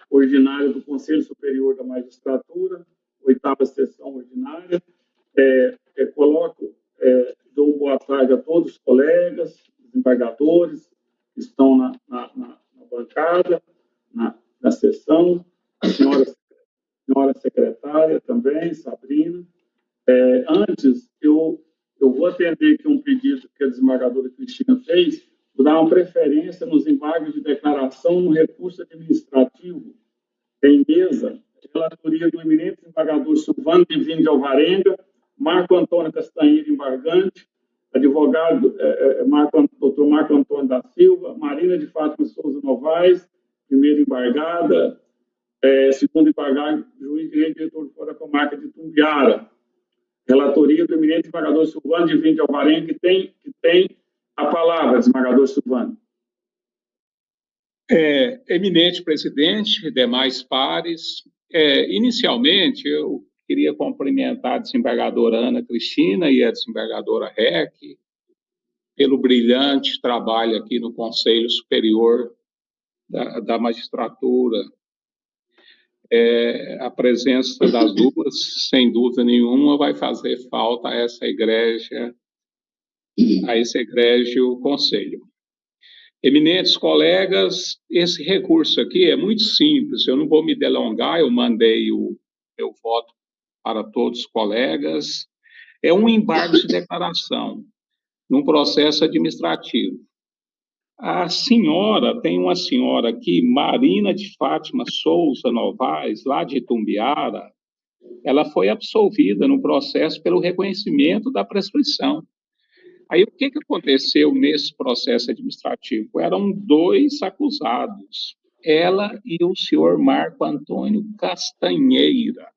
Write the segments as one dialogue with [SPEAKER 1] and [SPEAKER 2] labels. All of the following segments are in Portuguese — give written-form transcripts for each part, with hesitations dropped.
[SPEAKER 1] ordinária do Conselho Superior da Magistratura, oitava sessão ordinária. Dou boa tarde a todos os colegas, desembargadores que estão na bancada, na sessão, a senhora secretária também, Sabrina. Antes, eu vou atender aqui um pedido que a desembargadora Cristina fez, vou dar uma preferência nos embargos de declaração no recurso administrativo em mesa, relatoria do eminente desembargador Silvano Divino de Alvarenga, Marco Antônio Castanheira embargante, advogado Dr. Marco Antônio da Silva, Marina de Fátima Souza Novaes, primeira embargada, segundo embargado, juiz de direito diretor de fora da comarca de Tumbiara. Relatoria do eminente desembargador Silvano Divino de Alvarenga, que tem a palavra, desembargador Silvano.
[SPEAKER 2] Eminente presidente, demais pares, inicialmente eu queria cumprimentar a desembargadora Ana Cristina e a desembargadora Reck pelo brilhante trabalho aqui no Conselho Superior da Magistratura. A presença das duas, sem dúvida nenhuma, vai fazer falta a esse egrégio conselho. Eminentes colegas, esse recurso aqui é muito simples, eu não vou me delongar, eu mandei o meu voto para todos os colegas. É um embargo de declaração num processo administrativo. Tem uma senhora aqui, Marina de Fátima Souza Novaes, lá de Itumbiara, ela foi absolvida no processo pelo reconhecimento da prescrição. Aí, o que aconteceu nesse processo administrativo? Eram dois acusados, ela e o senhor Marco Antônio Castanheira.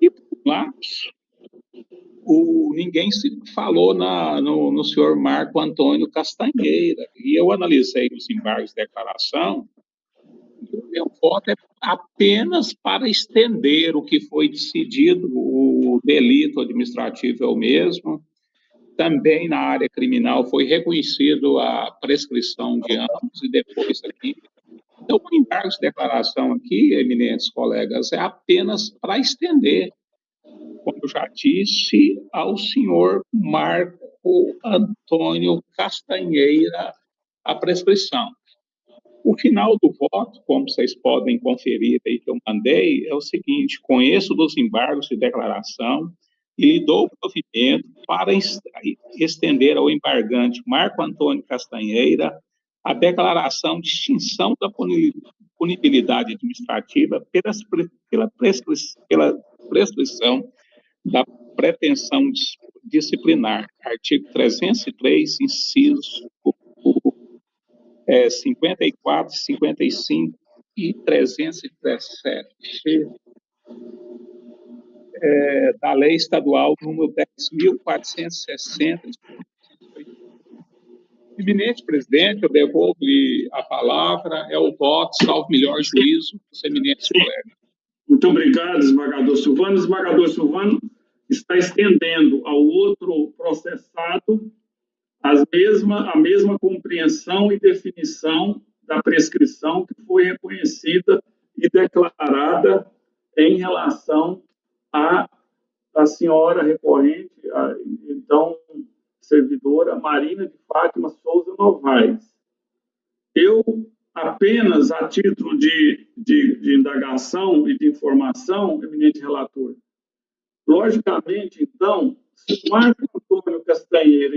[SPEAKER 2] E, por um lapso, ninguém se falou no senhor Marco Antônio Castanheira. E eu analisei os embargos de declaração, e o meu voto é apenas para estender o que foi decidido, o delito administrativo é o mesmo. Também na área criminal foi reconhecido a prescrição de ambos e depois aqui. Então, o embargo de declaração aqui, eminentes colegas, é apenas para estender, como eu já disse, ao senhor Marco Antônio Castanheira a prescrição. O final do voto, como vocês podem conferir aí que eu mandei, é o seguinte: conheço dos embargos de declaração e dou provimento para estender ao embargante Marco Antônio Castanheira a declaração de extinção da punibilidade administrativa pela prescrição da pretensão disciplinar, artigo 303, incisos 54, 55 e 317 da Lei Estadual número 10.460. Eminente presidente, eu devolvo-lhe a palavra, é o voto, salvo melhor juízo, dos eminentes colegas.
[SPEAKER 1] Muito obrigado, desembargador Silvano. O desembargador Silvano está estendendo ao outro processado a mesma compreensão e definição da prescrição que foi reconhecida e declarada em relação à senhora recorrente, então servidora Marina de Fátima Souza Novaes. Eu, apenas a título de indagação e de informação, eminente relator, logicamente, então, se o Marco Antônio Castanheira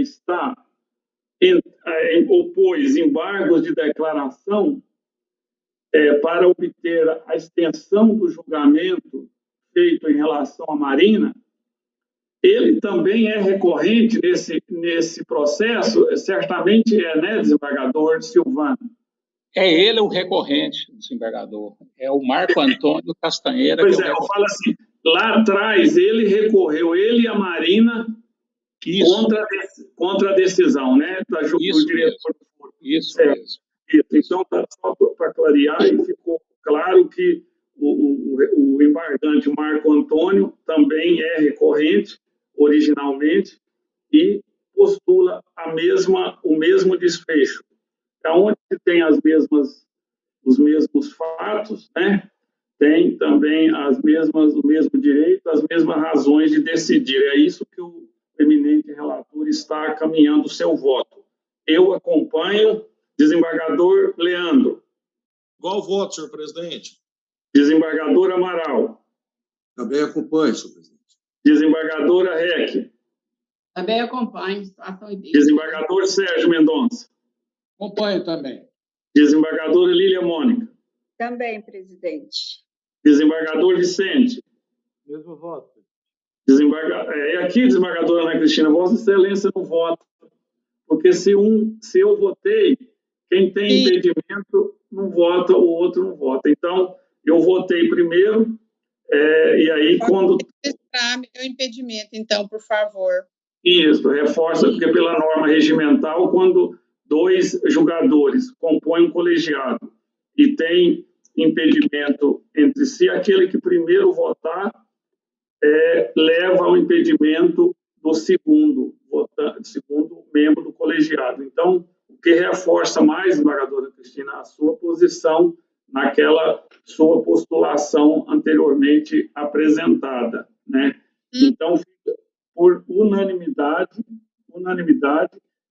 [SPEAKER 1] opôs embargos de declaração para obter a extensão do julgamento feito em relação à Marina, ele também é recorrente nesse processo, certamente né, desembargador Silvano?
[SPEAKER 2] Ele o recorrente, desembargador. É o Marco Antônio Castanheira.
[SPEAKER 1] Pois eu falo assim, lá atrás ele recorreu, ele e a Marina, contra a decisão, né, do diretor.
[SPEAKER 2] Isso mesmo.
[SPEAKER 1] Então, só para clarear, e ficou claro que o embargante Marco Antônio também é recorrente, originalmente, e postula o mesmo desfecho. Onde tem as mesmas os mesmos fatos, né? Tem também o mesmo direito, as mesmas razões de decidir. É isso que o eminente relator está caminhando o seu voto. Eu acompanho, desembargador Leandro.
[SPEAKER 3] Qual o voto, senhor presidente?
[SPEAKER 1] Desembargador Amaral.
[SPEAKER 3] Também acompanho, senhor presidente.
[SPEAKER 1] Desembargadora Reck.
[SPEAKER 4] Também acompanho.
[SPEAKER 1] Desembargador Sérgio Mendonça.
[SPEAKER 2] Acompanho também.
[SPEAKER 1] Desembargadora Lília Mônica.
[SPEAKER 5] Também, presidente.
[SPEAKER 1] Desembargador Vicente.
[SPEAKER 6] Mesmo voto.
[SPEAKER 1] Aqui, desembargadora Ana Cristina, Vossa Excelência não vota. Porque se eu votei, quem tem impedimento não vota, o outro não vota. Então, eu votei primeiro, e aí quando...
[SPEAKER 4] Registrar meu impedimento, então, por favor.
[SPEAKER 1] Isso, reforça, porque pela norma regimental, quando 2 julgadores compõem um colegiado e tem impedimento entre si, aquele que primeiro votar leva ao impedimento do segundo membro do colegiado. Então, o que reforça mais, desembargadora Cristina, a sua posição naquela sua postulação anteriormente apresentada, né? Então, por unanimidade,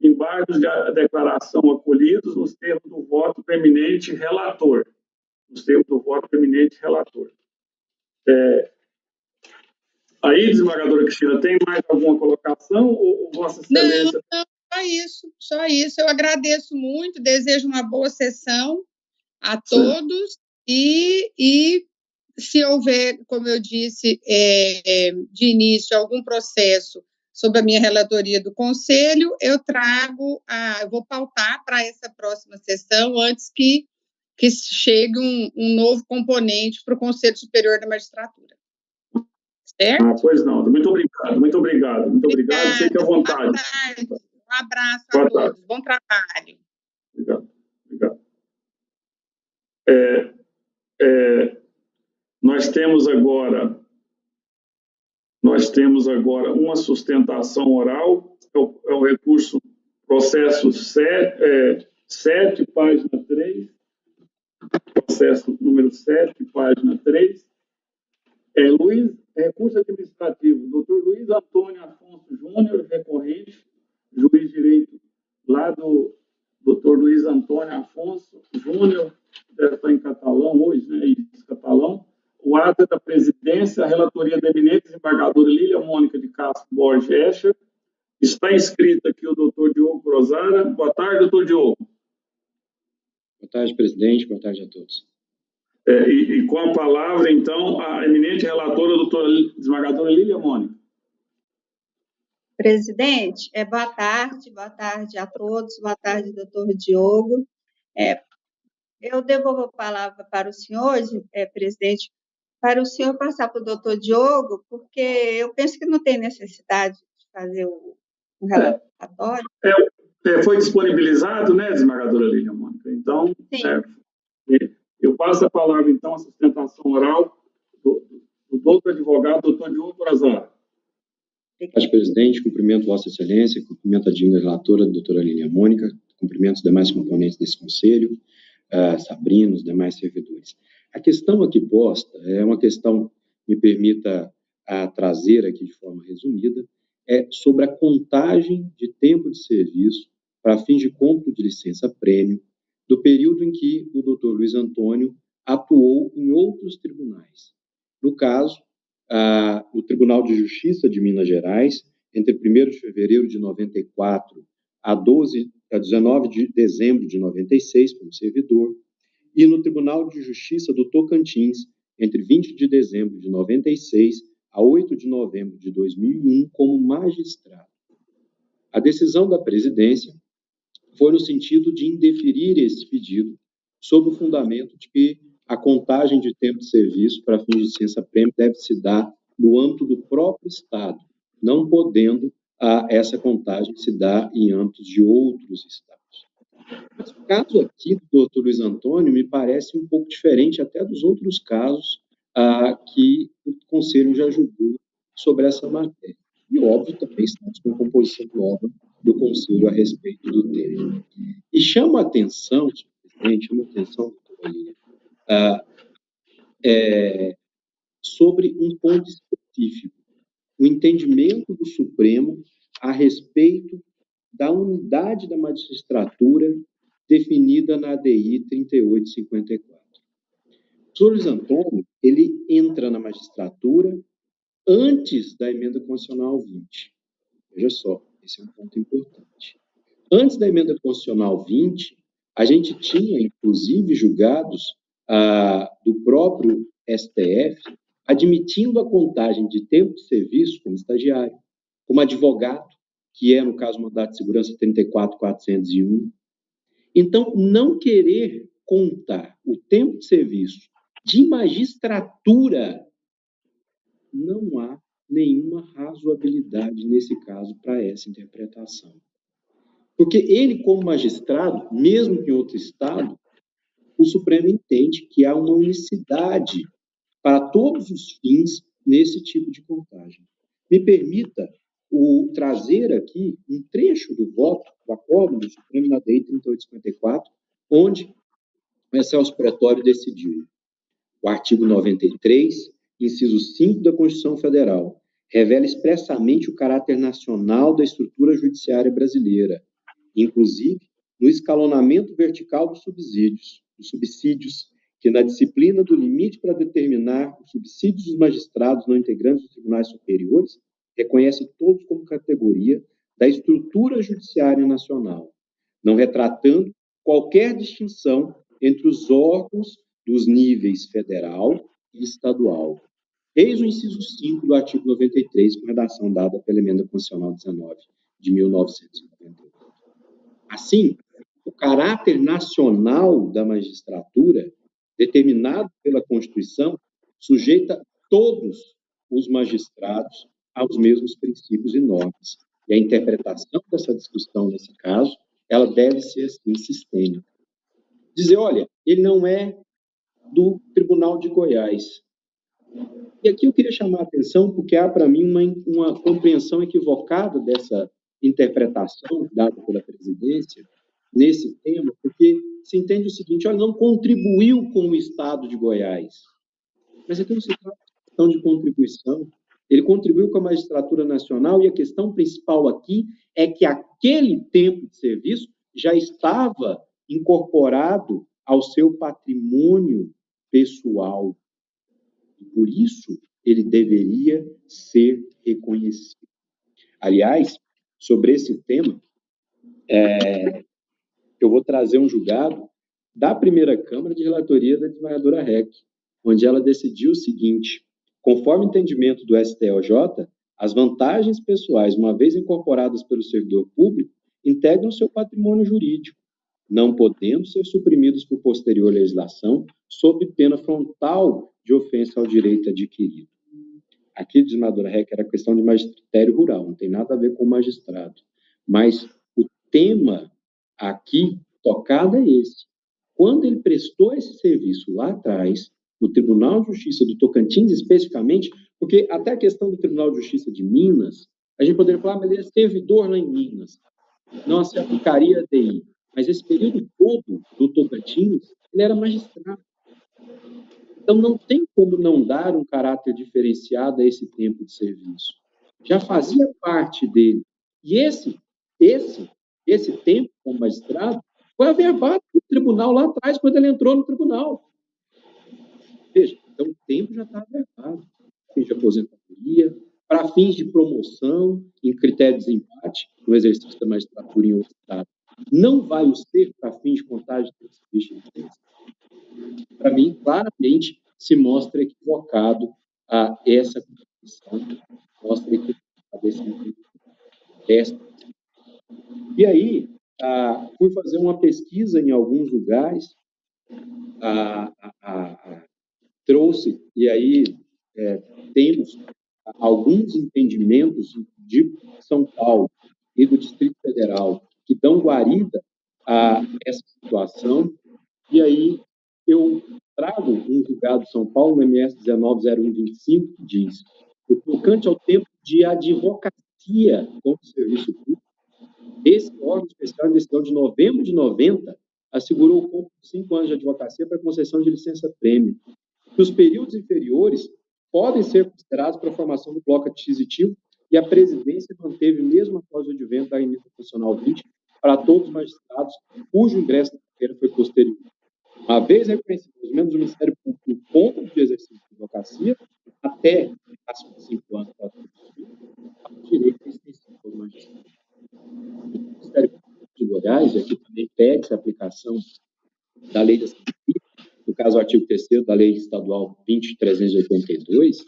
[SPEAKER 1] embargos de declaração acolhidos nos termos do voto do eminente relator. Aí, desembargadora Cristina, tem mais alguma colocação ou Vossa Excelência...
[SPEAKER 4] Não, só isso. Eu agradeço muito, desejo uma boa sessão a todos e se houver, como eu disse de início, algum processo sobre a minha relatoria do Conselho, eu vou pautar para essa próxima sessão antes que chegue um novo componente para o Conselho Superior da Magistratura. Certo?
[SPEAKER 1] Pois não. Muito obrigado. Fique à vontade.
[SPEAKER 4] Boa tarde. Um abraço a todos. Bom trabalho.
[SPEAKER 1] Obrigado. Nós temos agora uma sustentação oral, é o recurso processo 7, página 3, processo número 7, página 3, recurso administrativo, Dr. Luiz Antônio Afonso Júnior, recorrente, juiz de direito lá do Dr. Luiz Antônio Afonso Júnior, deve estar em catalão hoje, né? Isso, catalão. O ato da presidência, a relatoria da eminente desembargadora Lília Mônica de Castro Borges Escher. Está inscrito aqui o doutor Diogo Crozara. Boa tarde, doutor Diogo.
[SPEAKER 7] Boa tarde, presidente. Boa tarde a todos.
[SPEAKER 1] E com a palavra, então, a eminente relatora, doutora desembargadora Lília Mônica.
[SPEAKER 5] Presidente, boa tarde a todos, boa tarde, doutor Diogo. Eu devolvo a palavra para o senhor, presidente, para o senhor passar para o doutor Diogo, porque eu penso que não tem necessidade de fazer o relatório.
[SPEAKER 1] Foi disponibilizado, né, desembargadora Lília Mônica? Então, eu passo a palavra, então, à sustentação oral do doutor advogado, doutor Diogo Crozara.
[SPEAKER 7] Boa tarde, presidente. Cumprimento Vossa Excelência, cumprimento a digna relatora, doutora Lília Mônica, cumprimento os demais componentes desse conselho, Sabrina, os demais servidores. A questão aqui posta é uma questão, me permita trazer aqui de forma resumida, sobre a contagem de tempo de serviço para fins de cômputo de licença-prêmio do período em que o doutor Luiz Antônio atuou em outros tribunais. No caso, o Tribunal de Justiça de Minas Gerais, entre 1º de fevereiro de 94 a 19 de dezembro de 96, como servidor, e no Tribunal de Justiça do Tocantins, entre 20 de dezembro de 96 a 8 de novembro de 2001, como magistrado. A decisão da presidência foi no sentido de indeferir esse pedido, sob o fundamento de que a contagem de tempo de serviço para fins de licença-prêmio deve se dar no âmbito do próprio Estado, não podendo essa contagem se dar em âmbitos de outros Estados. Mas o caso aqui do doutor Luiz Antônio me parece um pouco diferente até dos outros casos que o Conselho já julgou sobre essa matéria. E, óbvio, também estamos com composição nova do Conselho a respeito do tema. E chama a atenção, senhor presidente, sobre um ponto específico, o entendimento do Supremo a respeito da unidade da magistratura definida na ADI 3854. O professor Luiz Antônio, ele entra na magistratura antes da emenda constitucional 20. Veja só, esse é um ponto importante. Antes da emenda constitucional 20, a gente tinha, inclusive, julgados do próprio STF admitindo a contagem de tempo de serviço como estagiário, como advogado, que é, no caso, o mandato de segurança 34.401. Então, não querer contar o tempo de serviço de magistratura, não há nenhuma razoabilidade nesse caso para essa interpretação. Porque ele, como magistrado, mesmo que em outro estado, o Supremo entende que há uma unicidade para todos os fins nesse tipo de contagem. Me permita trazer aqui um trecho do voto, do acordo do Supremo na DEI 3854, onde o Excelso Pretório decidiu. O artigo 93, inciso 5 da Constituição Federal, revela expressamente o caráter nacional da estrutura judiciária brasileira, inclusive no escalonamento vertical dos subsídios, que na disciplina do limite para determinar os subsídios dos magistrados não integrantes dos tribunais superiores, reconhece todos como categoria da estrutura judiciária nacional, não retratando qualquer distinção entre os órgãos dos níveis federal e estadual. Eis o inciso 5 do artigo 93, com redação dada pela Emenda Constitucional 19, de 1998. Assim, o caráter nacional da magistratura, determinado pela Constituição, sujeita todos os magistrados aos mesmos princípios e normas. E a interpretação dessa discussão, nesse caso, ela deve ser, assim, sistêmica. Dizer, olha, ele não é do Tribunal de Goiás. E aqui eu queria chamar a atenção, porque há, para mim, uma compreensão equivocada dessa interpretação dada pela presidência nesse tema, porque se entende o seguinte, olha, não contribuiu com o Estado de Goiás. Mas aqui não se trata de questão de contribuição. Ele contribuiu com a magistratura nacional e a questão principal aqui é que aquele tempo de serviço já estava incorporado ao seu patrimônio pessoal. E por isso ele deveria ser reconhecido. Aliás, sobre esse tema, eu vou trazer um julgado da primeira Câmara de relatoria da desembargadora Reck, onde ela decidiu o seguinte: conforme o entendimento do STJ, as vantagens pessoais, uma vez incorporadas pelo servidor público, integram seu patrimônio jurídico, não podendo ser suprimidos por posterior legislação, sob pena frontal de ofensa ao direito adquirido. Aqui, desembargadora Reck, era questão de magistério rural, não tem nada a ver com o magistrado. Mas o tema aqui tocado é esse. Quando ele prestou esse serviço lá atrás, no Tribunal de Justiça do Tocantins, especificamente, porque até a questão do Tribunal de Justiça de Minas, a gente poderia falar, mas ele é servidor lá em Minas, não se aplicaria a DI. Mas esse período todo do Tocantins, ele era magistrado. Então, não tem como não dar um caráter diferenciado a esse tempo de serviço. Já fazia parte dele. E esse tempo como magistrado foi averbado do tribunal lá atrás, quando ele entrou no tribunal. Veja, então o tempo já está averbado. Para fins de aposentadoria, para fins de promoção, em critério de desempate, no exercício da magistratura em outro estado. Não vai o ser para fins de contagem de serviço de licença. Para mim, claramente, se mostra equivocado essa condição, mostra equivocado esse entendimento. E aí, fui fazer uma pesquisa em alguns lugares, trouxe, e aí temos alguns entendimentos de São Paulo e do Distrito Federal que dão guarida a essa situação, e aí eu trago um julgado de São Paulo, no MS 190125, que diz: o tocante ao tempo de advocacia como serviço público, esse órgão especial em decisão de novembro de 90 assegurou o cumprimento de 5 anos de advocacia para concessão de licença-prêmio. Que os períodos inferiores podem ser considerados para a formação do bloco aquisitivo e a presidência manteve, mesmo após o advento da emenda constitucional 20, para todos os magistrados cujo ingresso na carreira foi posterior. Uma vez reconhecidos os membros do Ministério Público no ponto de exercício de advocacia, até máximo de 5 anos para todos os filhos, o direito é extensivo aos magistrados. O Ministério Público de Goiás, e aqui também pede a aplicação da Lei da Cidadania, no caso, o artigo 3º da Lei Estadual 20.382, o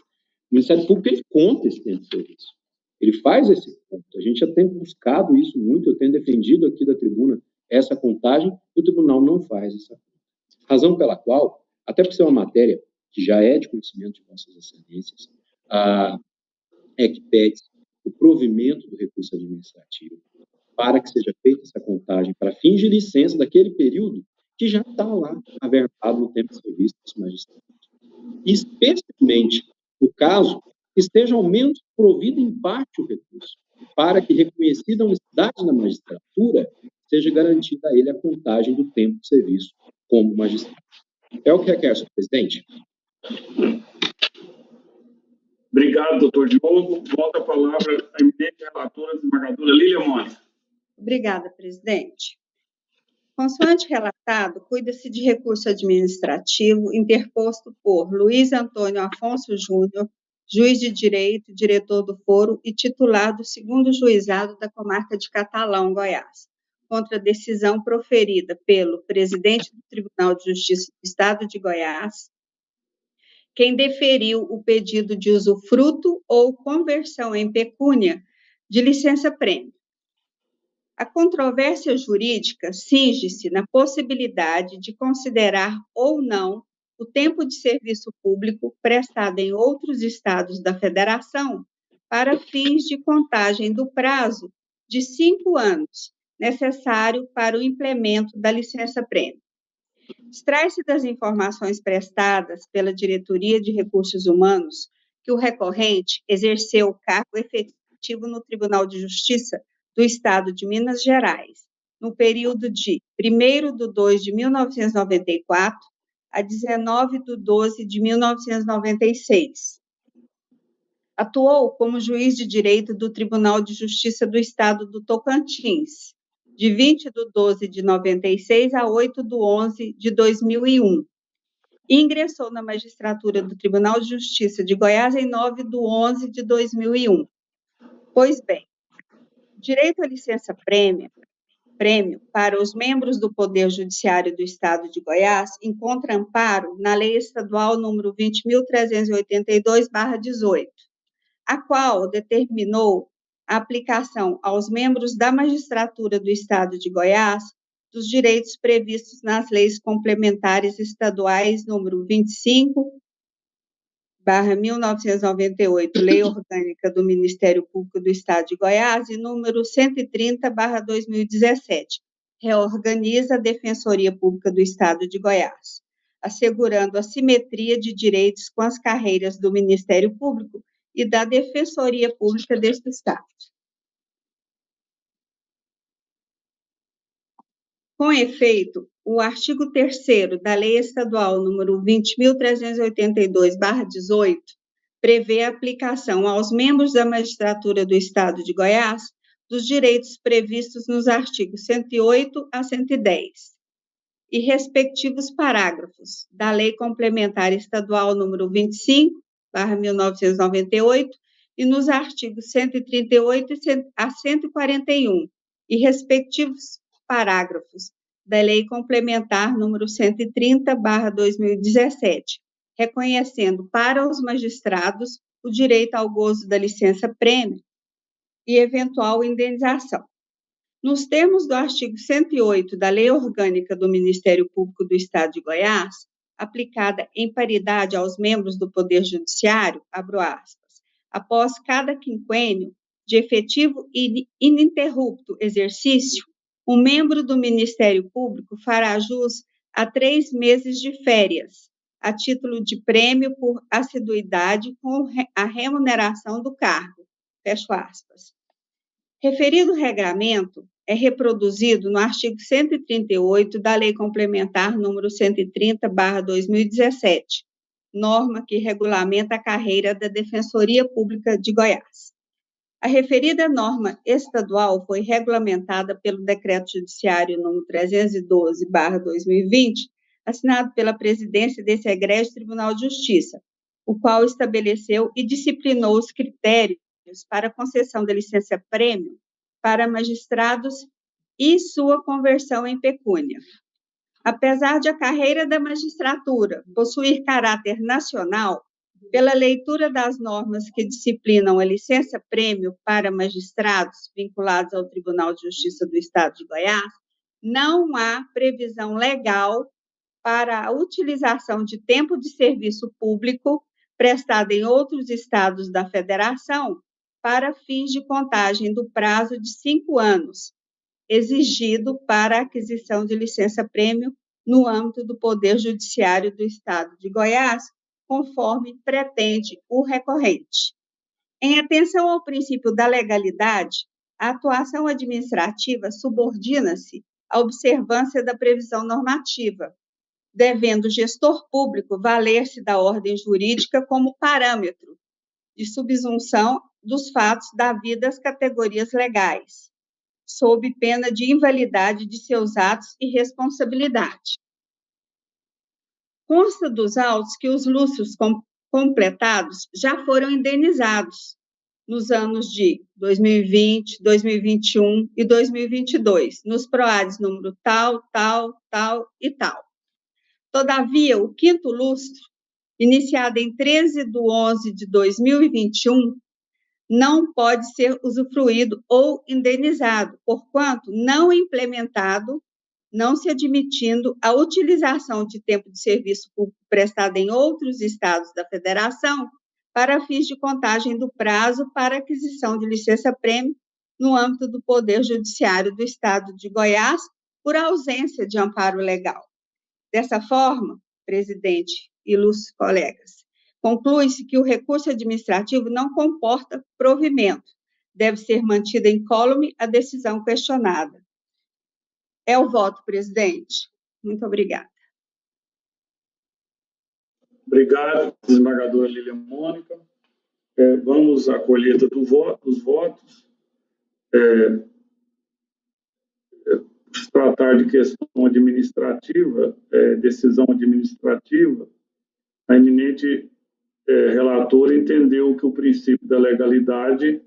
[SPEAKER 7] Ministério Público ele conta esse tempo de serviço. Ele faz esse ponto. A gente já tem buscado isso muito, eu tenho defendido aqui da tribuna essa contagem, e o tribunal não faz essa conta. Razão pela qual, até por ser uma matéria que já é de conhecimento de vossas excelências, é que pede o provimento do recurso administrativo para que seja feita essa contagem para fins de licença daquele período que já está lá averbado no tempo de serviço dos magistrados. E, especialmente, no caso, esteja ao menos provido em parte o recurso, para que, reconhecida a honestidade da magistratura, seja garantida a ele a contagem do tempo de serviço como magistrado. É o que requer, senhor presidente.
[SPEAKER 1] Obrigado, doutor Diogo. Volta a palavra à eminente relatora, desembargadora Lília Monte.
[SPEAKER 5] Obrigada, presidente. Consoante relatado, cuida-se de recurso administrativo interposto por Luiz Antônio Afonso Júnior, juiz de direito, diretor do foro e titular do 2º juizado da comarca de Catalão, Goiás, contra a decisão proferida pelo presidente do Tribunal de Justiça do Estado de Goiás, quem deferiu o pedido de usufruto ou conversão em pecúnia de licença-prêmio. A controvérsia jurídica cinge-se na possibilidade de considerar ou não o tempo de serviço público prestado em outros estados da Federação para fins de contagem do prazo de 5 anos necessário para o implemento da licença-prêmio. Extrai-se das informações prestadas pela Diretoria de Recursos Humanos que o recorrente exerceu o cargo efetivo no Tribunal de Justiça do Estado de Minas Gerais, no período de 1º de 2 de 1994 a 19/12 de 1996. Atuou como juiz de direito do Tribunal de Justiça do Estado do Tocantins, de 20/12 de 96 a 8/11 de 2001. E ingressou na magistratura do Tribunal de Justiça de Goiás em 9/11 de 2001. Pois bem, direito à licença-prêmio para os membros do Poder Judiciário do Estado de Goiás encontra amparo na Lei Estadual número 20.382/18, a qual determinou a aplicação aos membros da magistratura do Estado de Goiás dos direitos previstos nas leis complementares estaduais número 25/1998, Lei Orgânica do Ministério Público do Estado de Goiás, e número 130/2017, reorganiza a Defensoria Pública do Estado de Goiás, assegurando a simetria de direitos com as carreiras do Ministério Público e da Defensoria Pública deste Estado. Com efeito, o artigo 3º da Lei Estadual número 20.382/18 prevê a aplicação aos membros da magistratura do Estado de Goiás dos direitos previstos nos artigos 108 a 110 e respectivos parágrafos da Lei Complementar Estadual número 25/1998 e nos artigos 138 a 141 e respectivos parágrafos da Lei Complementar número 130/2017, reconhecendo para os magistrados o direito ao gozo da licença-prêmio e eventual indenização. Nos termos do artigo 108 da Lei Orgânica do Ministério Público do Estado de Goiás, aplicada em paridade aos membros do Poder Judiciário, abro aspas, após cada quinquênio de efetivo e ininterrupto exercício, o membro do Ministério Público fará jus a 3 meses de férias, a título de prêmio por assiduidade com a remuneração do cargo. Fecho aspas. Referido regramento é reproduzido no artigo 138 da Lei Complementar número 130/2017, norma que regulamenta a carreira da Defensoria Pública de Goiás. A referida norma estadual foi regulamentada pelo Decreto Judiciário número 312/2020, assinado pela presidência desse egrégio Tribunal de Justiça, o qual estabeleceu e disciplinou os critérios para a concessão da licença-prêmio para magistrados e sua conversão em pecúnia. Apesar de a carreira da magistratura possuir caráter nacional, pela leitura das normas que disciplinam a licença-prêmio para magistrados vinculados ao Tribunal de Justiça do Estado de Goiás, não há previsão legal para a utilização de tempo de serviço público prestado em outros estados da Federação para fins de contagem do prazo de 5 anos, exigido para a aquisição de licença-prêmio no âmbito do Poder Judiciário do Estado de Goiás, conforme pretende o recorrente. Em atenção ao princípio da legalidade, a atuação administrativa subordina-se à observância da previsão normativa, devendo o gestor público valer-se da ordem jurídica como parâmetro de subsunção dos fatos devidos às categorias legais, sob pena de invalidade de seus atos e responsabilidade. Consta dos autos que os lustros completados já foram indenizados nos anos de 2020, 2021 e 2022, nos PROADs número tal, tal, tal e tal. Todavia, o quinto lustro, iniciado em 13/11/2021, não pode ser usufruído ou indenizado, porquanto não implementado, não se admitindo a utilização de tempo de serviço público prestado em outros estados da Federação para fins de contagem do prazo para aquisição de licença-prêmio no âmbito do Poder Judiciário do Estado de Goiás, por ausência de amparo legal. Dessa forma, presidente e ilustres colegas, conclui-se que o recurso administrativo não comporta provimento, deve ser mantida incólume a decisão questionada. É o voto, presidente. Muito obrigada.
[SPEAKER 1] Obrigado, desembargadora Lilian Mônica. Vamos à colheita dos votos. Se tratar de questão administrativa, decisão administrativa, a eminente relatora entendeu que o princípio da legalidade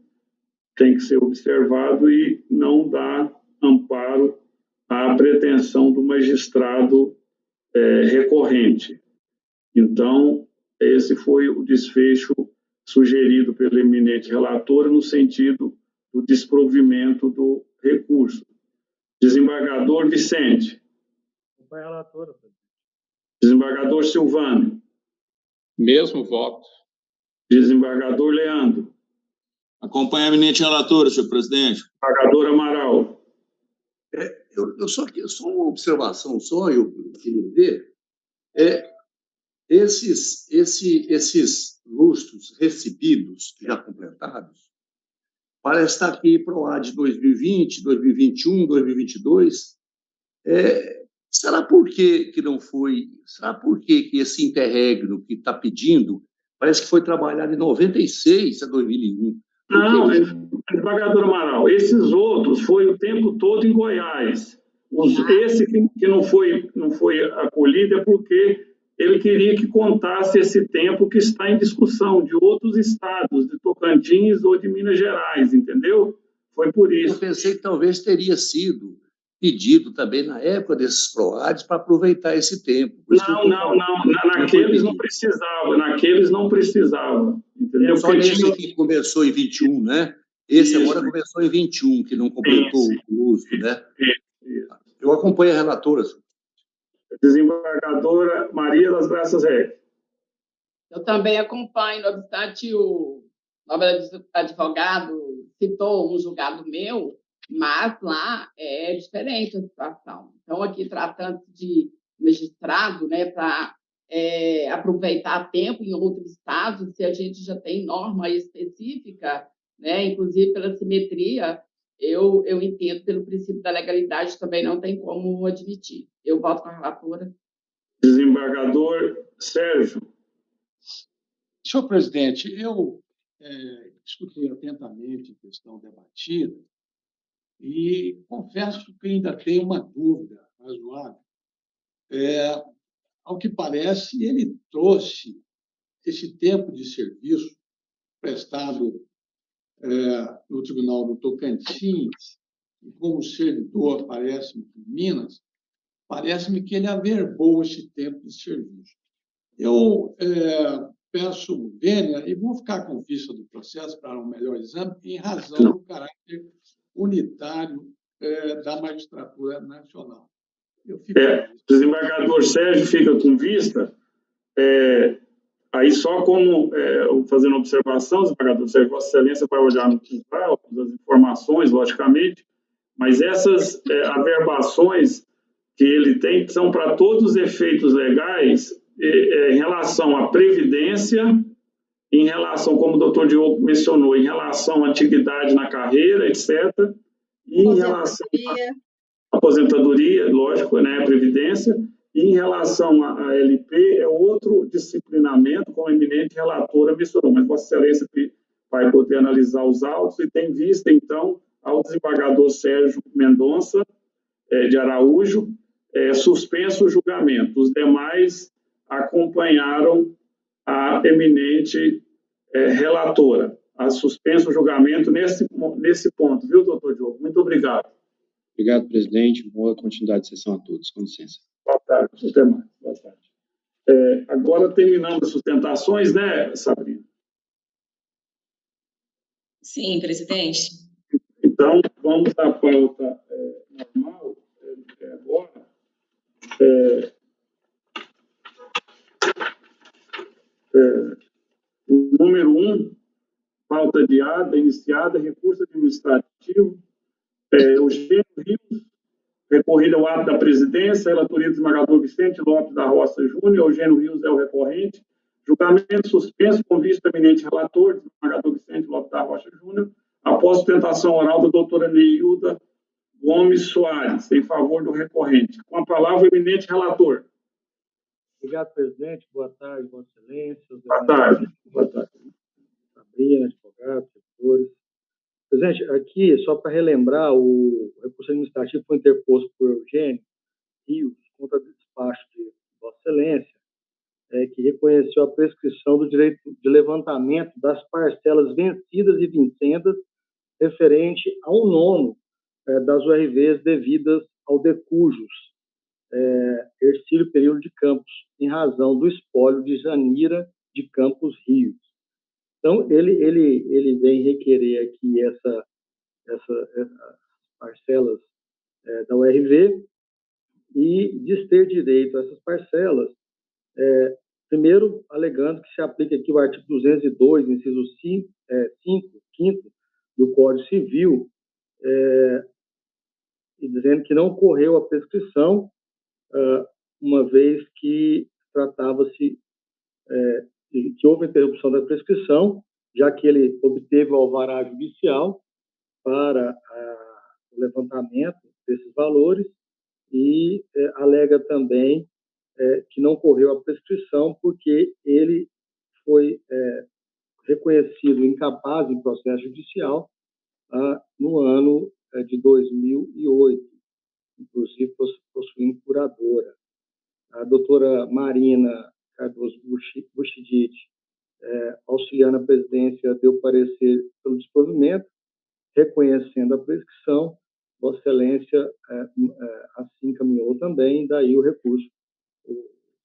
[SPEAKER 1] tem que ser observado e não dá amparo à pretensão do magistrado recorrente. Então, esse foi o desfecho sugerido pela eminente relatora no sentido do desprovimento do recurso. Desembargador Vicente.
[SPEAKER 6] Acompanha a relatora, presidente.
[SPEAKER 1] Desembargador Silvano.
[SPEAKER 2] Mesmo voto.
[SPEAKER 1] Desembargador Leandro.
[SPEAKER 3] Acompanha a eminente relatora, senhor presidente.
[SPEAKER 1] Desembargador Amaral.
[SPEAKER 8] Só uma observação só, eu queria ver, esses lustros recebidos, já completados, parece estar aqui para o ar de 2020, 2021, 2022. Será por que não foi? Será por que esse interregno que está pedindo parece que foi trabalhado em 96 a 2001?
[SPEAKER 1] Não, desembargador Amaral, esses outros foi o tempo todo em Goiás. Esse que não foi acolhido é porque ele queria que contasse esse tempo que está em discussão de outros estados, de Tocantins ou de Minas Gerais, entendeu? Foi por isso.
[SPEAKER 8] Eu pensei que talvez teria sido pedido também na época desses PROADs para aproveitar esse tempo.
[SPEAKER 1] Não. Naqueles não precisava. Entendeu?
[SPEAKER 8] Só esse que começou em 21, né? Esse isso. Agora começou em 21, que não completou o uso, né?
[SPEAKER 1] Isso.
[SPEAKER 8] Eu acompanho a relatora.
[SPEAKER 1] Desembargadora Maria das Graças Reis.
[SPEAKER 9] Eu também acompanho, não obstante o nobre advogado citou um julgado meu, mas lá é diferente a situação. Então, aqui tratando de magistrado, né, para aproveitar tempo em outros estados, se a gente já tem norma específica, né, inclusive pela simetria eu entendo pelo princípio da legalidade, também não tem como admitir. Eu voto com a relatora.
[SPEAKER 1] Desembargador Sérgio.
[SPEAKER 6] Senhor presidente, eu escutei atentamente a questão debatida e confesso que ainda tenho uma dúvida razoável. Ao que parece, ele trouxe esse tempo de serviço prestado no Tribunal do Tocantins, e como servidor, parece-me, em Minas, parece-me que ele averbou esse tempo de serviço. Eu peço vênia e vou ficar com vista do processo para um melhor exame, em razão do caráter unitário da magistratura nacional.
[SPEAKER 1] Desembargador Sérgio fica com vista. Aí só como fazendo observação, desembargador Sérgio, Vossa Excelência vai olhar no quintal, as informações, logicamente, mas essas averbações que ele tem são para todos os efeitos legais em relação à previdência, em relação, como o doutor Diogo mencionou, em relação à atividade na carreira, etc., e em relação à aposentadoria, lógico, né, a previdência, e em relação à LP, é outro disciplinamento, como a eminente relatora mencionou, mas Vossa Excelência vai poder analisar os autos e tem vista, então, ao desembargador Sérgio Mendonça de Araújo, suspenso o julgamento. Os demais acompanharam a eminente relatora, a suspenso o julgamento nesse ponto, viu, doutor Diogo? Muito obrigado.
[SPEAKER 7] Obrigado, presidente. Boa continuidade de sessão a todos. Com licença.
[SPEAKER 1] Boa tarde. Até mais. Boa tarde. Agora terminando as sustentações, né, Sabrina?
[SPEAKER 10] Sim, presidente.
[SPEAKER 1] Então, vamos à pauta normal agora. O número 1, pauta adiada, iniciada, recurso administrativo, Eugênio Rios, recorrido ao ato da presidência, relatoria do desembargador Vicente Lopes da Roça Júnior, Eugênio Rios é o recorrente, julgamento suspenso com vista do eminente relator, desembargador Vicente Lopes da Roça Júnior, após sustentação oral da doutora Neilda Gomes Soares, em favor do recorrente. Com a palavra, o eminente relator.
[SPEAKER 6] Obrigado, presidente. Boa tarde, Vossa Excelência.
[SPEAKER 1] Boa tarde. Boa tarde.
[SPEAKER 6] Sabrina, advogados, servidores. Presidente, aqui, só para relembrar, o recurso administrativo foi interposto por Eugênio Rios contra despacho de Vossa Excelência, que reconheceu a prescrição do direito de levantamento das parcelas vencidas e vincendas referente ao nono das URVs devidas ao decujus, Hercílio Período de Campos, em razão do espólio de Janira de Campos Rios. Então, ele vem requerer aqui essas parcelas da URV e diz ter direito a essas parcelas, primeiro, alegando que se aplica aqui o artigo 202, inciso 5, 5º do Código Civil, e dizendo que não ocorreu a prescrição, uma vez que tratava-se que houve interrupção da prescrição, já que ele obteve o alvará judicial para o levantamento desses valores e alega também que não ocorreu a prescrição porque ele foi reconhecido incapaz em processo judicial no ano de 2008, inclusive possuindo curadora. A doutora Marina Cardoso Buchidid, auxiliando a presidência, deu parecer pelo desprovimento, reconhecendo a prescrição. Vossa Excelência assim caminhou também, daí o recurso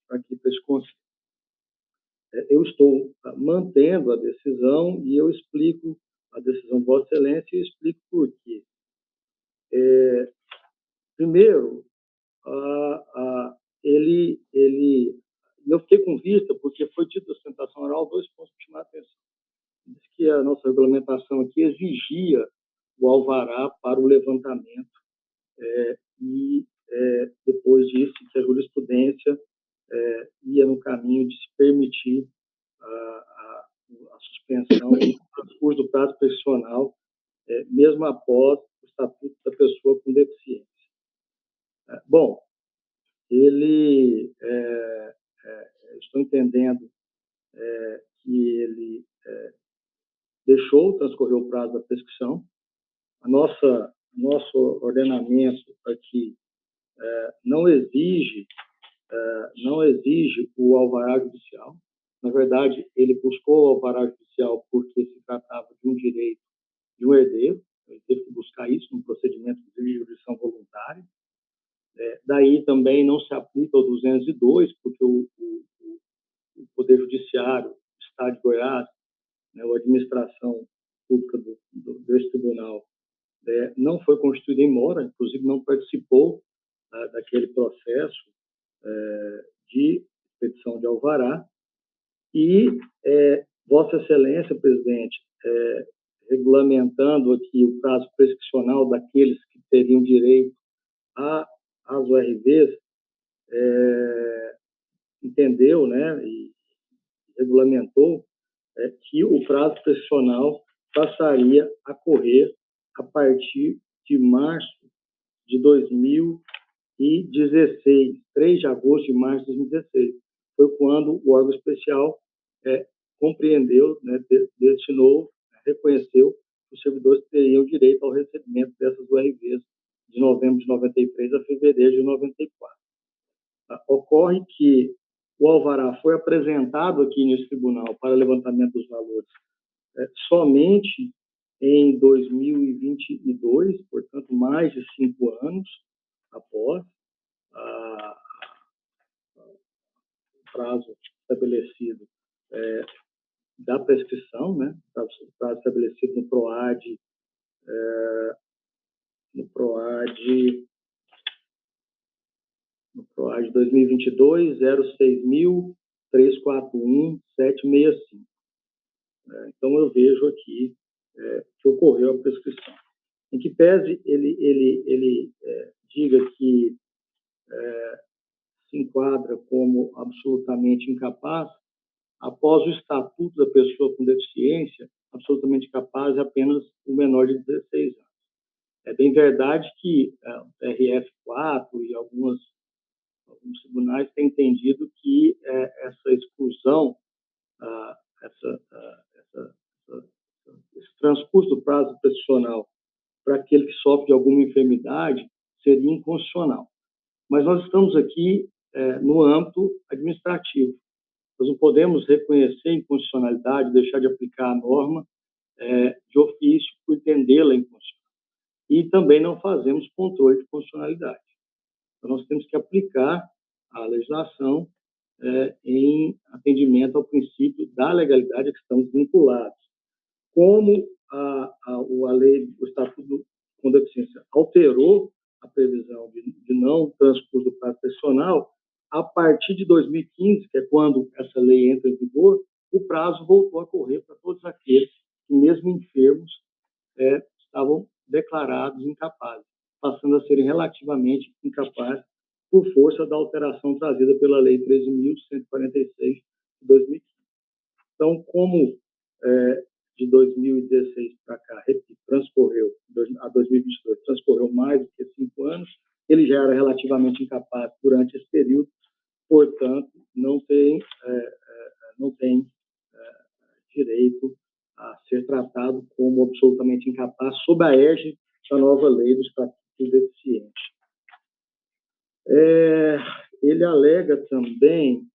[SPEAKER 6] aqui para esse conselho. Eu estou mantendo a decisão e eu explico a decisão de Vossa Excelência e explico por quê. Primeiro, eu fiquei com vista, porque foi dito a sustentação oral, 2 pontos de chamar a atenção. Diz que a nossa regulamentação aqui exigia o alvará para o levantamento e depois disso que a jurisprudência ia no caminho de se permitir a suspensão no transcurso do prazo prescricional, mesmo após o Estatuto da Pessoa com Deficiência. Bom, estou entendendo que ele transcorreu o prazo da prescrição. Nosso ordenamento aqui não exige o alvará judicial. Na verdade, ele buscou o alvará judicial porque se tratava de um direito de um herdeiro. Ele teve que buscar isso num procedimento de jurisdição voluntária. Daí também não se aplica o 202, porque o Poder Judiciário do Estado de Goiás, né, a administração pública desse tribunal, não foi constituída em mora, inclusive não participou daquele processo de expedição de alvará. E Vossa Excelência, presidente, regulamentando aqui o prazo prescricional daqueles que teriam direito às ORVs, entendeu, né, e regulamentou que o prazo prescricional passaria a correr a partir de março de 2016, 3 de agosto de março de 2016. Foi quando o órgão especial compreendeu, né, destinou, reconheceu que os servidores teriam direito ao recebimento dessas URVs de novembro de 93 a fevereiro de 94. Ocorre que o alvará foi apresentado aqui nesse tribunal para levantamento dos valores somente em 2022, portanto, mais de 5 anos após o prazo estabelecido da prescrição, né? O prazo estabelecido no PROAD, no PROAD 2022, 06.341.765. Então, eu vejo aqui que ocorreu a prescrição. Em que pese ele diga que se enquadra como absolutamente incapaz, após o Estatuto da Pessoa com Deficiência, absolutamente capaz é apenas o menor de 16 anos. É bem verdade que o TRF4 e alguns tribunais têm entendido que essa exclusão, esse transcurso do prazo prescricional para aquele que sofre de alguma enfermidade seria inconstitucional. Mas nós estamos aqui no âmbito administrativo. Nós não podemos reconhecer a inconstitucionalidade, deixar de aplicar a norma de ofício por entendê-la inconstitucional. E também não fazemos controle de constitucionalidade. Então, nós temos que aplicar a legislação em atendimento ao princípio da legalidade a que estamos vinculados. Como a lei, o Estatuto com Deficiência alterou a previsão de não transcurso do prazo prescricional, a partir de 2015, que é quando essa lei entra em vigor, o prazo voltou a correr para todos aqueles que, mesmo enfermos, estavam declarados incapazes, passando a serem relativamente incapazes por força da alteração trazida pela Lei 13.146 de 2015. Então, como de 2016 para cá, transcorreu, a 2022, transcorreu mais do que 5 anos, ele já era relativamente incapaz durante esse período, portanto, não tem direito a ser tratado como absolutamente incapaz sob a égide da nova lei do Estatuto do Deficiente. Ele alega também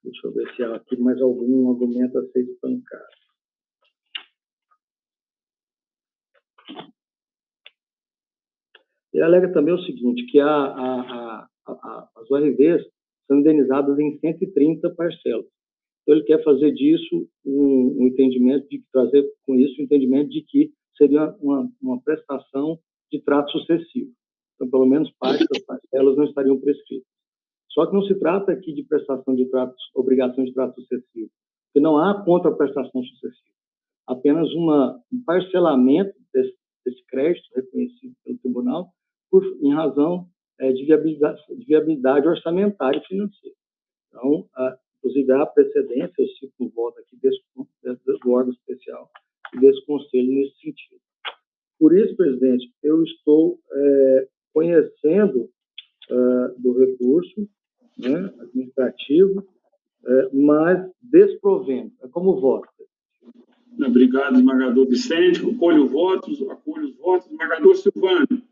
[SPEAKER 6] deixa eu ver se há aqui mais algum argumento a ser espancado. Ele alega também o seguinte, que as ORVs são indenizadas em 130 parcelas. Então, ele quer fazer disso um entendimento, trazer com isso o entendimento de que seria uma prestação de trato sucessivo. Então, pelo menos parte das parcelas não estariam prescritas. Só que não se trata aqui de prestação de obrigação de trato sucessivo, porque não há contraprestação sucessiva. Apenas um parcelamento desse crédito reconhecido pelo tribunal em razão de viabilidade orçamentária e financeira. Então, inclusive, há precedência, eu cito um voto aqui do órgão especial e desse conselho nesse sentido. Por isso, presidente, eu estou conhecendo do recurso, né, administrativo, mas desprovendo. É como voto.
[SPEAKER 1] Obrigado, desembargador Vicente. Acolho os votos. Desembargador Silvânia.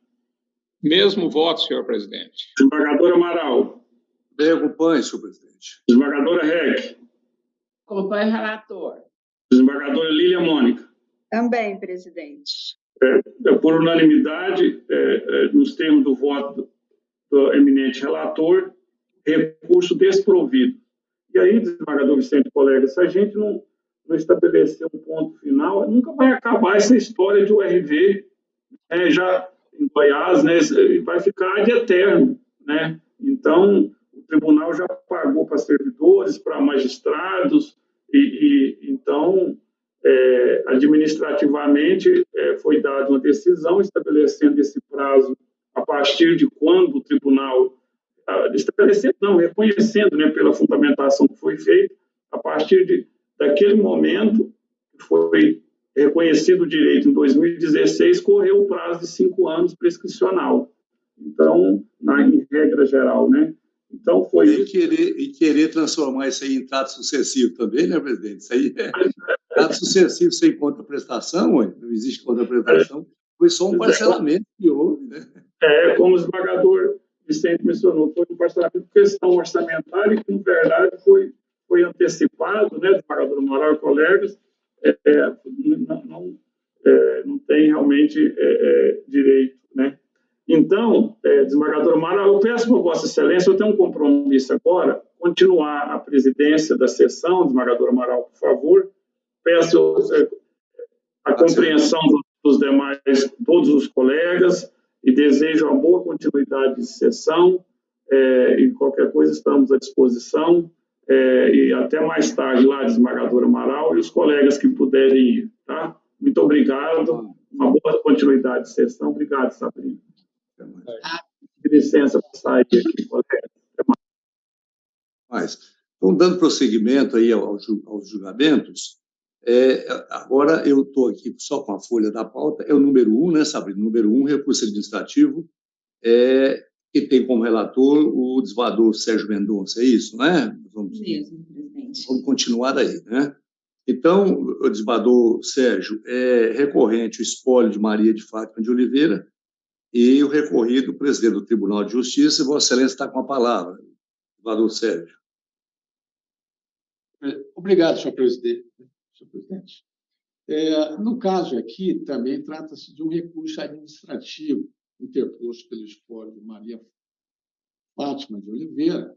[SPEAKER 2] Mesmo voto, senhor presidente.
[SPEAKER 1] Desembargador Amaral.
[SPEAKER 8] Bem, acompanhe, senhor presidente.
[SPEAKER 1] Desembargadora Reck.
[SPEAKER 9] Acompanhe o relator.
[SPEAKER 1] Desembargadora Lília Mônica.
[SPEAKER 5] Também, presidente.
[SPEAKER 1] Por unanimidade, nos termos do voto do eminente relator, recurso desprovido. E aí, desembargador Vicente, colega, se a gente não estabelecer um ponto final, nunca vai acabar essa história de URV, já em Goiás, né, vai ficar de eterno, né? Então, o tribunal já pagou para servidores, para magistrados, então, administrativamente, foi dada uma decisão estabelecendo esse prazo a partir de quando o tribunal, reconhecendo, né, pela fundamentação que foi feita, a partir daquele momento que foi reconhecido o direito em 2016, correu o prazo de 5 anos prescricional. Então, em regra geral, né? Então, foi isso.
[SPEAKER 8] E querer transformar isso aí em trato sucessivo também, né, presidente? Isso aí trato sucessivo sem contraprestação, não existe contraprestação, foi só um parcelamento que houve, né?
[SPEAKER 1] Como o desembargador Vicente mencionou, foi um parcelamento por questão orçamentária e, com verdade, foi antecipado, né, desembargador Moral e colegas, não tem realmente direito, né? Então, desembargador Moral, eu peço para Vossa Excelência, eu tenho um compromisso agora, continuar a presidência da sessão, desembargador Amaral, por favor. Peço a compreensão dos demais, todos os colegas, e desejo uma boa continuidade de sessão, e qualquer coisa estamos à disposição, e até mais tarde lá, desembargador Amaral, e os colegas que puderem ir, tá? Muito obrigado, uma boa continuidade de sessão. Obrigado, Sabrina. Licença para sair aqui, colega.
[SPEAKER 8] Então, dando prosseguimento aí aos julgamentos, agora eu estou aqui só com a folha da pauta, é o número 1, né, Sabrina? Número 1, recurso administrativo, que tem como relator o desembargador Sérgio Mendonça, é isso, não é?
[SPEAKER 10] Mesmo, presidente.
[SPEAKER 8] Vamos continuar aí, né? Então, o desembargador Sérgio, recorrente o espólio de Maria de Fátima de Oliveira e o recorrido, o presidente do Tribunal de Justiça, Vossa Excelência está com a palavra, desembargador Sérgio.
[SPEAKER 11] Obrigado, senhor presidente. No caso aqui, também trata-se de um recurso administrativo interposto pelo espólio de Maria Fátima de Oliveira,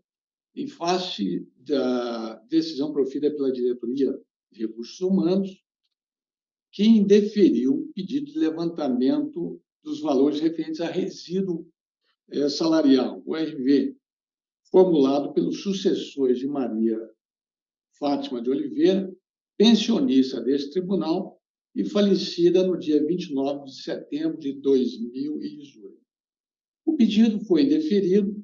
[SPEAKER 11] em face da decisão proferida pela Diretoria de Recursos Humanos, que indeferiu o pedido de levantamento dos valores referentes a resíduo salarial, o RV, formulado pelos sucessores de Maria Fátima de Oliveira, pensionista deste tribunal e falecida no dia 29 de setembro de 2018. O pedido foi indeferido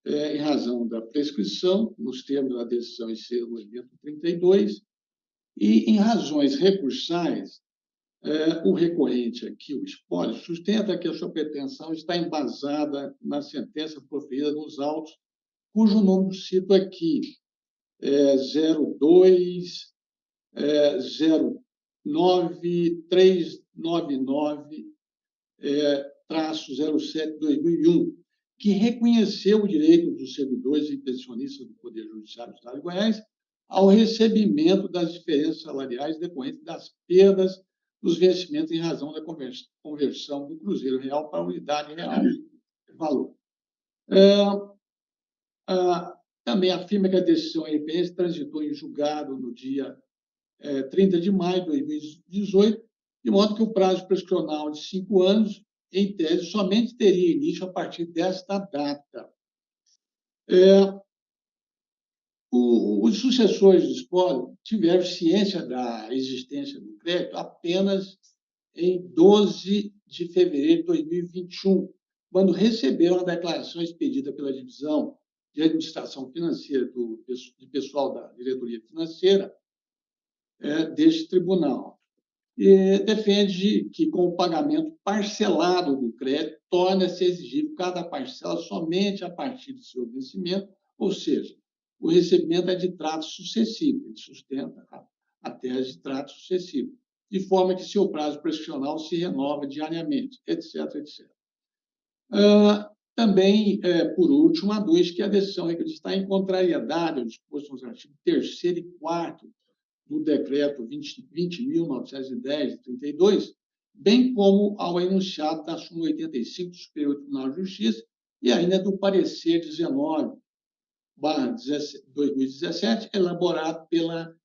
[SPEAKER 11] em razão da prescrição, nos termos da decisão em regulamento 32, e em razões recursais, o recorrente aqui, o espólio, sustenta que a sua pretensão está embasada na sentença proferida nos autos, cujo número cito aqui, 02-09399-07-2001, que reconheceu o direito dos servidores e pensionistas do Poder Judiciário do Estado de Goiás ao recebimento das diferenças salariais decorrentes das perdas dos vencimentos em razão da conversão do Cruzeiro Real para a unidade real de valor. Também afirma que a decisão RPS transitou em julgado no dia 30 de maio de 2018, de modo que o prazo prescricional de 5 anos, em tese, somente teria início a partir desta data. Os sucessores do espólio tiveram ciência da existência do crédito apenas em 12 de fevereiro de 2021, quando receberam a declaração expedida pela Divisão de Administração Financeira de pessoal da diretoria financeira deste tribunal. E defende que, com o pagamento parcelado do crédito, torna-se exigível cada parcela somente a partir do seu vencimento, ou seja, o recebimento é de trato sucessivo, ele sustenta a tese de trato sucessivo, de forma que seu prazo prescricional se renova diariamente, etc., etc. Também, por último, aduz que a decisão está em contrariedade ao disposto nos artigos 3º e 4º do Decreto 20.910, de 32, bem como ao enunciado da súmula 85 do Superior Tribunal de Justiça e ainda do parecer 19/2017, elaborado pela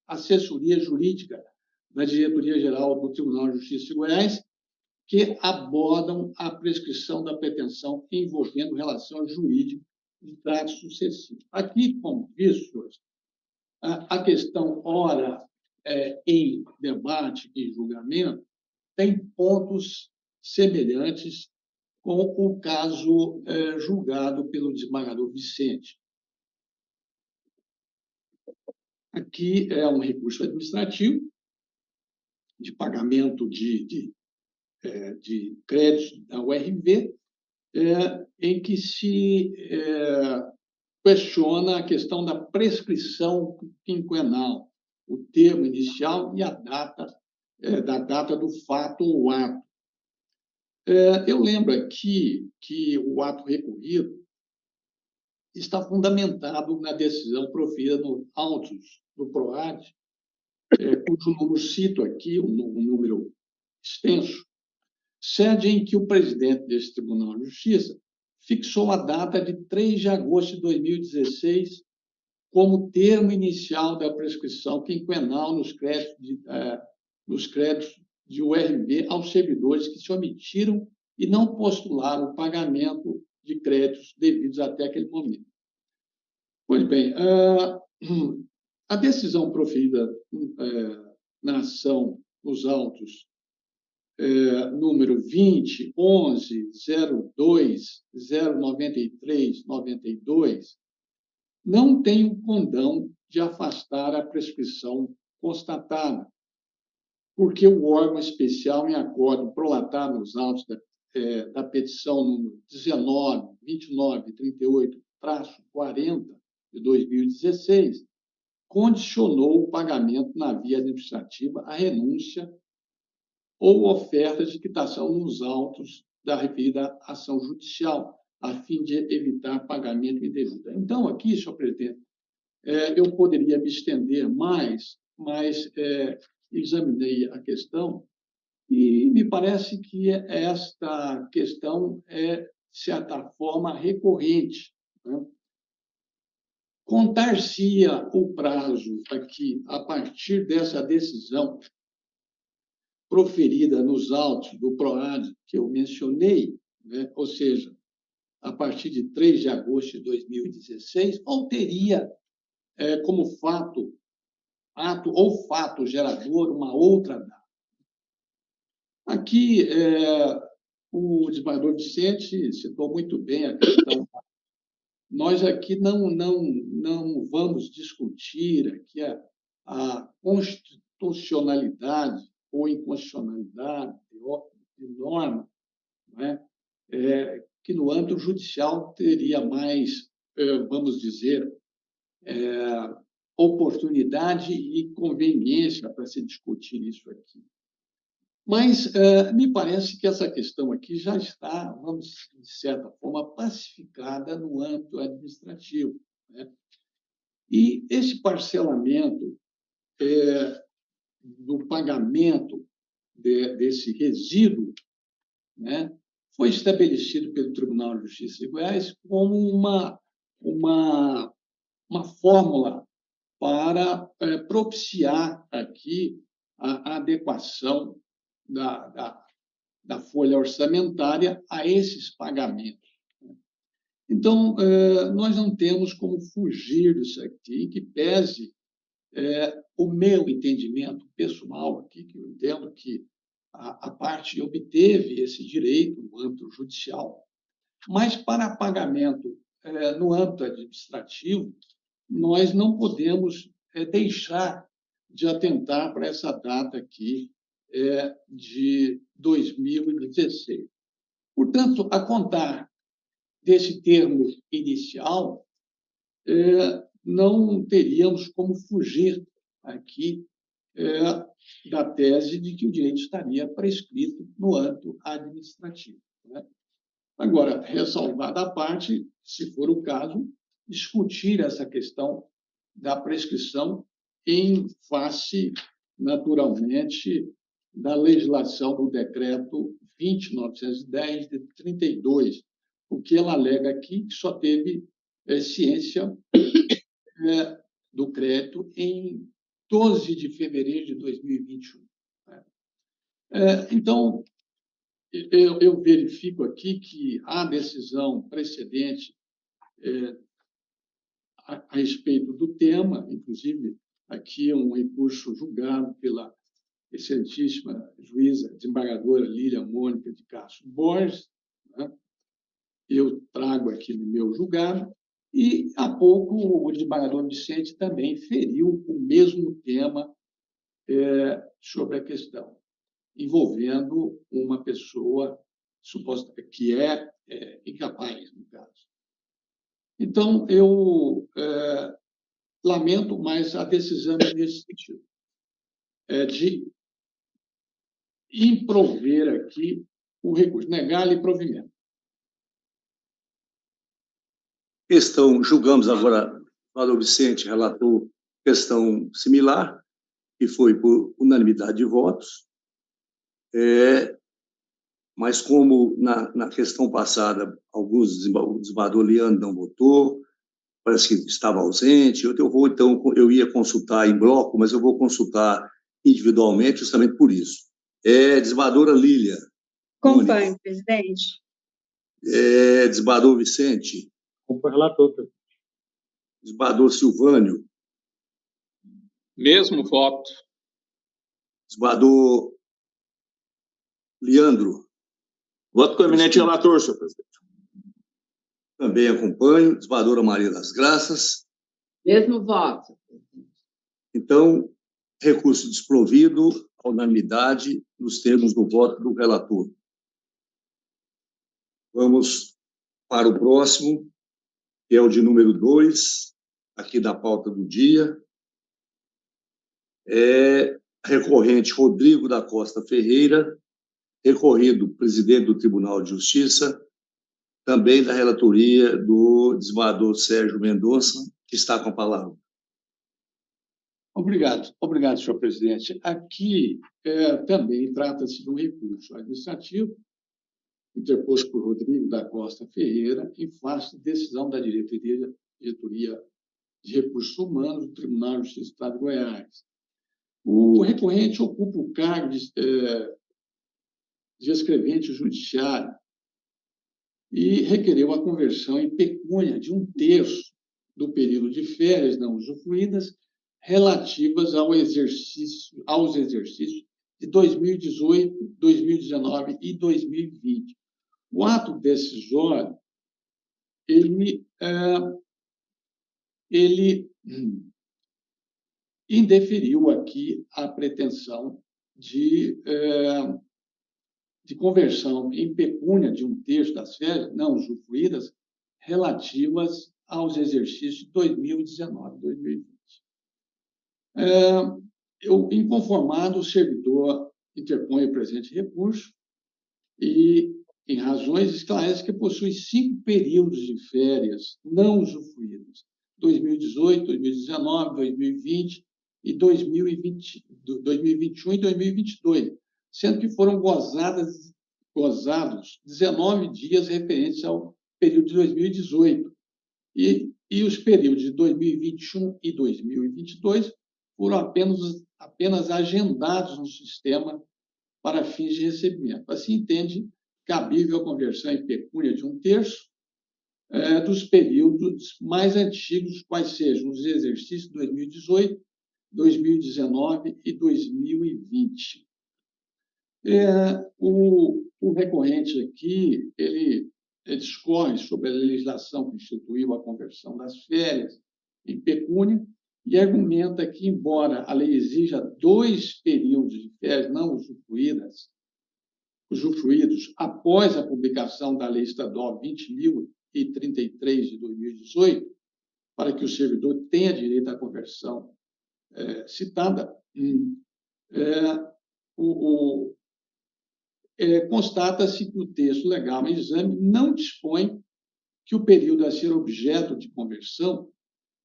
[SPEAKER 11] assessoria jurídica da Diretoria-Geral do Tribunal de Justiça de Goiás, que abordam a prescrição da pretensão envolvendo relação jurídica de trato sucessivo. Aqui, como visto, senhores, a questão, ora, em debate e julgamento, tem pontos semelhantes com o caso julgado pelo desembargador Vicente. Aqui é um recurso administrativo de pagamento de créditos da URV, em que se questiona a questão da prescrição quinquenal, o termo inicial e a data da data do fato ou ato. Eu lembro aqui que o ato recorrido está fundamentado na decisão proferida no autos do PROAD, cujo número cito aqui, um número extenso, sede em que o presidente deste Tribunal de Justiça fixou a data de 3 de agosto de 2016 como termo inicial da prescrição quinquenal nos créditos de URV aos servidores que se omitiram e não postularam o pagamento de créditos devidos até aquele momento. Pois bem, a decisão proferida na ação nos autos número 20.11.02.093.92, não tem o condão de afastar a prescrição constatada, porque o órgão especial, em acordo prolatado nos autos da petição número 19.29.38-40 de 2016, condicionou o pagamento na via administrativa à renúncia ou oferta de quitação nos autos da referida ação judicial, a fim de evitar pagamento indevido. Então, aqui, senhor presidente, eu poderia me estender mais, mas examinei a questão e me parece que esta questão é, de certa forma, recorrente, né? Contar-se-ia o prazo aqui, a partir dessa decisão proferida nos autos do PROAD, que eu mencionei, né? Ou seja, a partir de 3 de agosto de 2016, ou teria como ato ou fato gerador uma outra data. Aqui, o desembargador Vicente citou muito bem a questão. Nós aqui não vamos discutir aqui a constitucionalidade ou inconstitucionalidade de norma, não é? Que no âmbito judicial teria mais, vamos dizer, oportunidade e conveniência para se discutir isso aqui. Mas me parece que essa questão aqui já está, vamos, de certa forma, pacificada no âmbito administrativo, né? E esse parcelamento do pagamento desse resíduo, né, foi estabelecido pelo Tribunal de Justiça de Goiás como uma fórmula para propiciar aqui a adequação da folha orçamentária a esses pagamentos. Então, nós não temos como fugir disso aqui, que pese o meu entendimento pessoal aqui, que eu entendo que a parte obteve esse direito no âmbito judicial, mas para pagamento no âmbito administrativo, nós não podemos deixar de atentar para essa data aqui de 2016. Portanto, a contar desse termo inicial, não teríamos como fugir aqui da tese de que o direito estaria prescrito no âmbito administrativo, né? Agora, ressalvada a parte, se for o caso, discutir essa questão da prescrição em face, naturalmente, da legislação do decreto 20.910 de 32, o que ela alega aqui que só teve ciência do crédito em 12 de fevereiro de 2021. Então, eu verifico aqui que há decisão precedente a respeito do tema, inclusive aqui um recurso julgado pela excelentíssima juíza desembargadora Lília Mônica de Castro Borges, né? Eu trago aqui no meu julgado, e há pouco o desembargador Vicente também feriu o mesmo tema sobre a questão, envolvendo uma pessoa suposta que é incapaz, no caso. Então, eu lamento, mas a decisão é nesse sentido, de improver aqui o recurso, negar-lhe provimento.
[SPEAKER 8] Julgamos agora, o senador Vicente relatou questão similar, que foi por unanimidade de votos, mas como na questão passada, o desembargador Leandro não votou, parece que estava ausente, eu ia consultar em bloco, mas eu vou consultar individualmente justamente por isso. Desembargadora Lília.
[SPEAKER 5] Acompanho, presidente.
[SPEAKER 8] Desembargador Vicente.
[SPEAKER 6] Acompanho o relator, presidente.
[SPEAKER 8] Desembargador Silvânio.
[SPEAKER 2] Mesmo voto.
[SPEAKER 8] Desembargador Leandro.
[SPEAKER 3] Voto com o eminente relator, senhor presidente.
[SPEAKER 8] Também acompanho. Desembargadora Maria das Graças.
[SPEAKER 9] Mesmo voto.
[SPEAKER 8] Então, recurso desprovido, à unanimidade, nos termos do voto do relator. Vamos para o próximo, que é o de número 2, aqui da pauta do dia. Recorrente Rodrigo da Costa Ferreira, recorrido presidente do Tribunal de Justiça, também da relatoria do desembargador Sérgio Mendonça, que está com a palavra.
[SPEAKER 11] Obrigado, senhor presidente. Aqui também trata-se de um recurso administrativo interposto por Rodrigo da Costa Ferreira em face de decisão da diretoria de Recursos Humanos do Tribunal de Justiça do Estado de Goiás. O recorrente ocupa o cargo de escrevente judiciário e requereu a conversão em pecúnia de 1/3 do período de férias não usufruídas relativas aos exercícios de 2018, 2019 e 2020. O ato decisório, ele indeferiu aqui a pretensão de conversão em pecúnia de 1/3 das férias não usufruídas relativas aos exercícios de 2019 e 2020. Inconformado, o servidor interpõe o presente recurso e, em razões, esclarece que possui 5 períodos de férias não usufruídas, 2018, 2019, 2020 e 2021 e 2022, sendo que foram gozados 19 dias referentes ao período de 2018. E os períodos de 2021 e 2022 foram apenas agendados no sistema para fins de recebimento. Assim, entende cabível a conversão em pecúnia de 1/3 dos períodos mais antigos, quais sejam os exercícios de 2018, 2019 e 2020. O recorrente aqui, ele discorre sobre a legislação que instituiu a conversão das férias em pecúnia e argumenta que, embora a lei exija 2 períodos de férias não usufruídos após a publicação da Lei Estadual 20.033 de 2018, para que o servidor tenha direito à conversão citada, constata-se que o texto legal em exame não dispõe que o período a ser objeto de conversão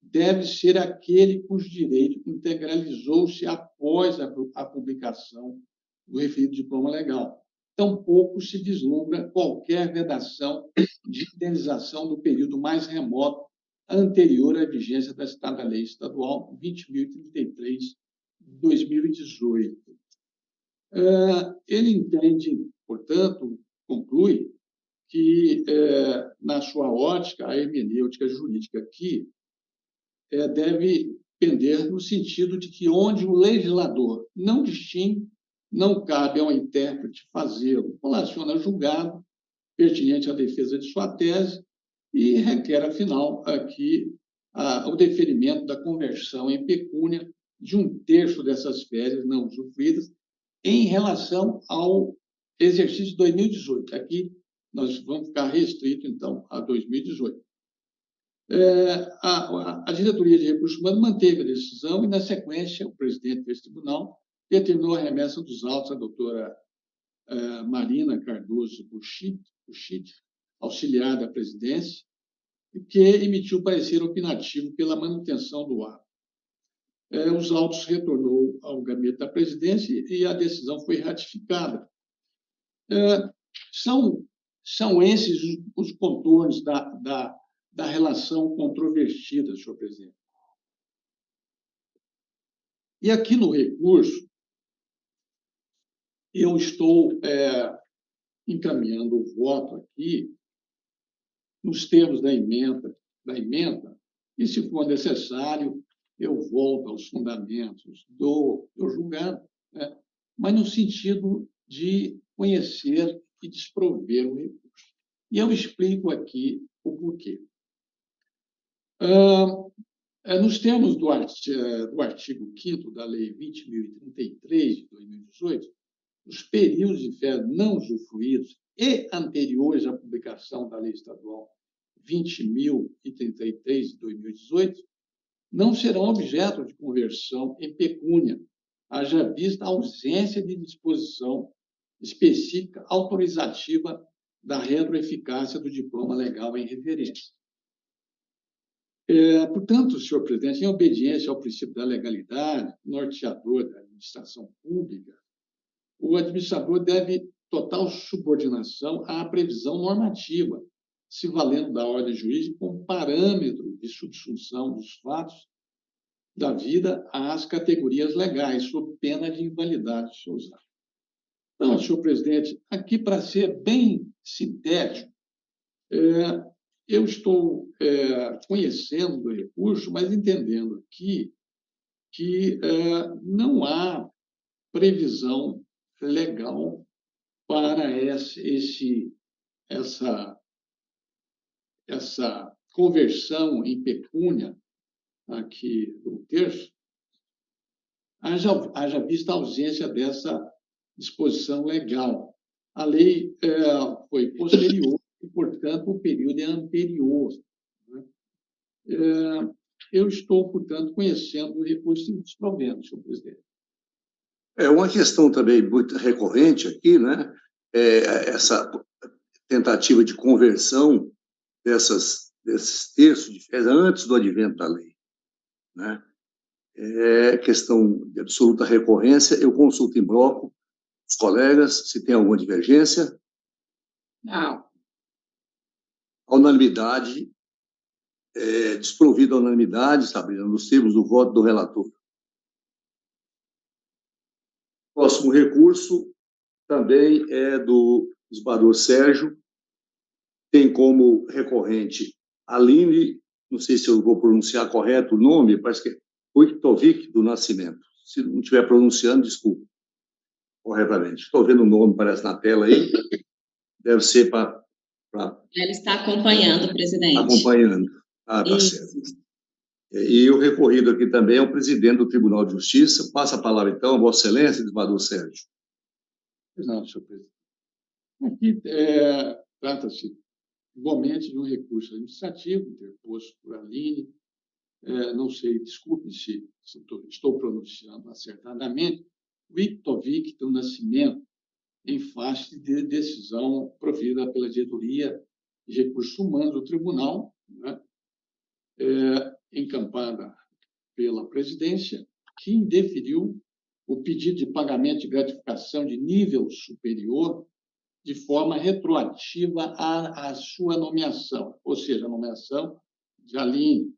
[SPEAKER 11] deve ser aquele cujo direito integralizou-se após a publicação do referido diploma legal. Tampouco se vislumbra qualquer vedação de indenização do período mais remoto anterior à vigência da citada Lei Estadual 20.033 de 2018. Ele entende, portanto, conclui que, na sua ótica, a hermenêutica jurídica aqui deve pender no sentido de que onde o legislador não distingue, não cabe ao intérprete fazê-lo. Relaciona julgado pertinente à defesa de sua tese e requer, afinal, aqui o deferimento da conversão em pecúnia de 1/3 dessas férias não usufruídas em relação ao exercício de 2018. Aqui nós vamos ficar restrito, então, a 2018. A diretoria de recursos humanos manteve a decisão e, na sequência, o presidente desse tribunal determinou a remessa dos autos à doutora Marina Cardoso Buchit, auxiliar da presidência, que emitiu parecer opinativo pela manutenção do ato. Os autos retornou ao gabinete da presidência e a decisão foi ratificada. São esses os contornos da relação controvertida, senhor presidente. E aqui no recurso, eu estou encaminhando o voto aqui nos termos da emenda, e, se for necessário, eu volto aos fundamentos do julgado, né? Mas no sentido de conhecer e desprover o recurso. E eu explico aqui o porquê. Nos termos do artigo 5º da Lei 20.033 de 2018, os períodos de férias não usufruídos e anteriores à publicação da Lei Estadual 20.033 de 2018 não serão objeto de conversão em pecúnia, haja vista a ausência de disposição específica autorizativa da retroeficácia do diploma legal em referência. Portanto, senhor presidente, em obediência ao princípio da legalidade, norteador da administração pública, o administrador deve total subordinação à previsão normativa, se valendo da ordem jurídica como parâmetro de subsunção dos fatos da vida às categorias legais, sob pena de invalidade de seus atos. Então, senhor presidente, aqui, para ser bem sintético, eu estou conhecendo o recurso, mas entendendo aqui que não há previsão legal para essa conversão em pecúnia aqui do terço, haja vista a ausência dessa disposição legal. A lei foi posterior e, portanto, o período é anterior, né? Eu estou, portanto, conhecendo o recurso e desprovendo, senhor presidente.
[SPEAKER 8] Uma questão também muito recorrente aqui, né? Essa tentativa de conversão desses terços de férias antes do advento da lei, né? É questão de absoluta recorrência. Eu consulto em bloco os colegas se tem alguma divergência.
[SPEAKER 9] Não.
[SPEAKER 8] A unanimidade, desprovida a unanimidade, Sabrina, nos termos do voto do relator. Próximo recurso também é do esbador Sérgio, tem como recorrente Aline, não sei se eu vou pronunciar correto o nome, parece que é Wojtowicz do Nascimento. Se não estiver pronunciando, desculpa. corretamente. Estou vendo o nome, parece na tela aí. Deve ser para...
[SPEAKER 10] Ele está acompanhando, presidente.
[SPEAKER 8] Acompanhando. Ah, tá certo. E o recorrido aqui também é o presidente do Tribunal de Justiça. Passa a palavra, então, a Vossa Excelência, desembargador Sérgio.
[SPEAKER 11] Não, senhor presidente. Aqui trata-se igualmente de um recurso administrativo interposto por Aline. Não sei, desculpe se estou pronunciando acertadamente, Witovic do Nascimento, em face de decisão proferida pela diretoria de recursos humanos do tribunal, né, encampada pela presidência, que indeferiu o pedido de pagamento de gratificação de nível superior de forma retroativa à sua nomeação, ou seja, a nomeação de Aline,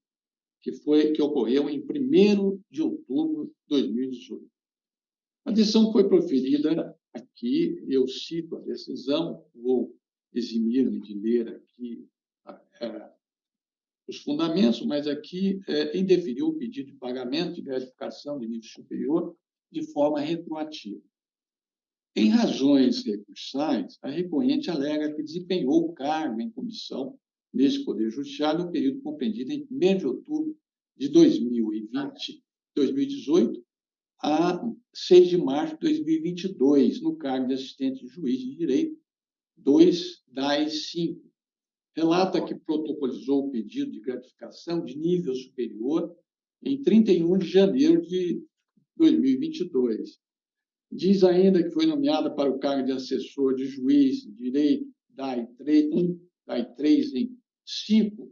[SPEAKER 11] que ocorreu em 1º de outubro de 2018. A decisão foi proferida aqui, eu cito a decisão, vou eximir-me de ler aqui os fundamentos, mas aqui indeferiu o pedido de pagamento de gratificação de nível superior de forma retroativa. Em razões recursais, a recorrente alega que desempenhou o cargo em comissão neste Poder Judiciário no período compreendido em 1º de outubro de 2018 a 6 de março de 2022, no cargo de assistente de juiz de direito 2/5. Relata que protocolizou o pedido de gratificação de nível superior em 31 de janeiro de 2022. Diz ainda que foi nomeada para o cargo de assessor de juiz de direito DAI3 em 5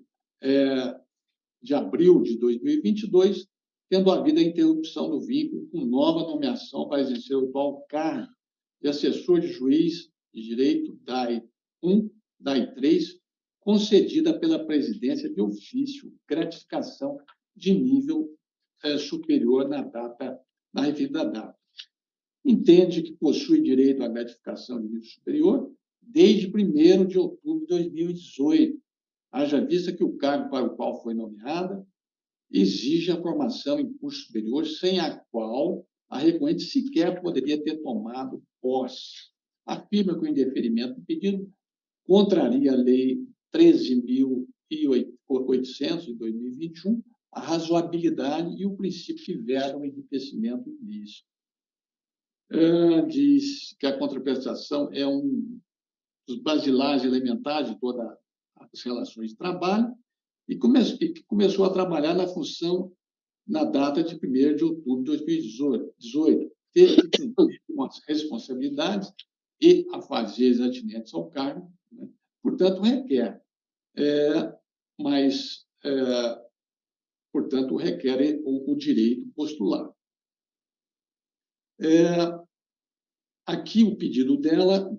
[SPEAKER 11] de abril de 2022, tendo havido a interrupção do vínculo com nova nomeação para exercer o atual cargo de assessor de juiz de direito DAI1, DAI3, concedida pela presidência de ofício, gratificação de nível superior na referida data. Entende que possui direito à gratificação de nível superior desde 1º de outubro de 2018, haja vista que o cargo para o qual foi nomeada exige a formação em curso superior, sem a qual a recorrente sequer poderia ter tomado posse. Afirma que o indeferimento do pedido contraria a Lei 13.800 de 2021, a razoabilidade e o princípio que veda o enriquecimento ilícito. Diz que a contraprestação é um dos basilares elementares de todas as relações de trabalho e começou a trabalhar na função na data de 1º de outubro de 2018. Teve que cumprir com as responsabilidades e afazeres atinentes ao cargo, né? Portanto, requer o direito postulado. Aqui o pedido dela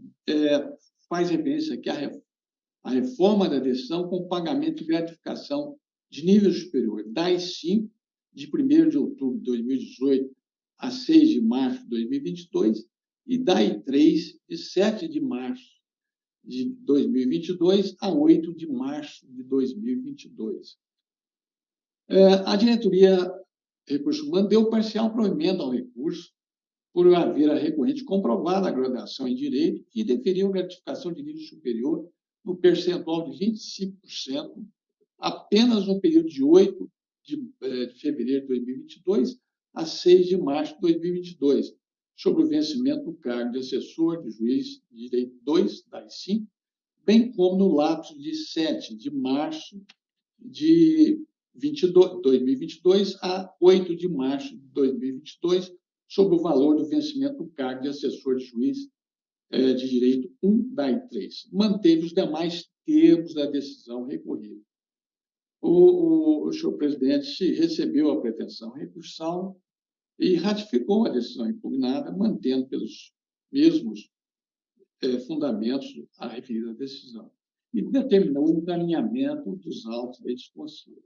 [SPEAKER 11] faz referência aqui à reforma da decisão com pagamento de gratificação de nível superior, DAI5, de 1º de outubro de 2018 a 6 de março de 2022, e DAI3, de 7 de março de 2022 a 8 de março de 2022. A diretoria de recursos humanos deu parcial provimento ao recurso por haver a recorrente comprovado a graduação em direito e deferiu gratificação de nível superior no percentual de 25%, apenas no período de 8 de fevereiro de 2022 a 6 de março de 2022, sobre o vencimento do cargo de assessor de juiz de direito 2, DAI5, bem como no lapso de 7 de março de 2022 a 8 de março de 2022, sobre o valor do vencimento do cargo de assessor de juiz de direito 1, DAI3. Manteve os demais termos da decisão recorrida. O senhor presidente recebeu a pretensão recursal e ratificou a decisão impugnada, mantendo pelos mesmos fundamentos a referida decisão, e determinou o encaminhamento dos autos deste conselho.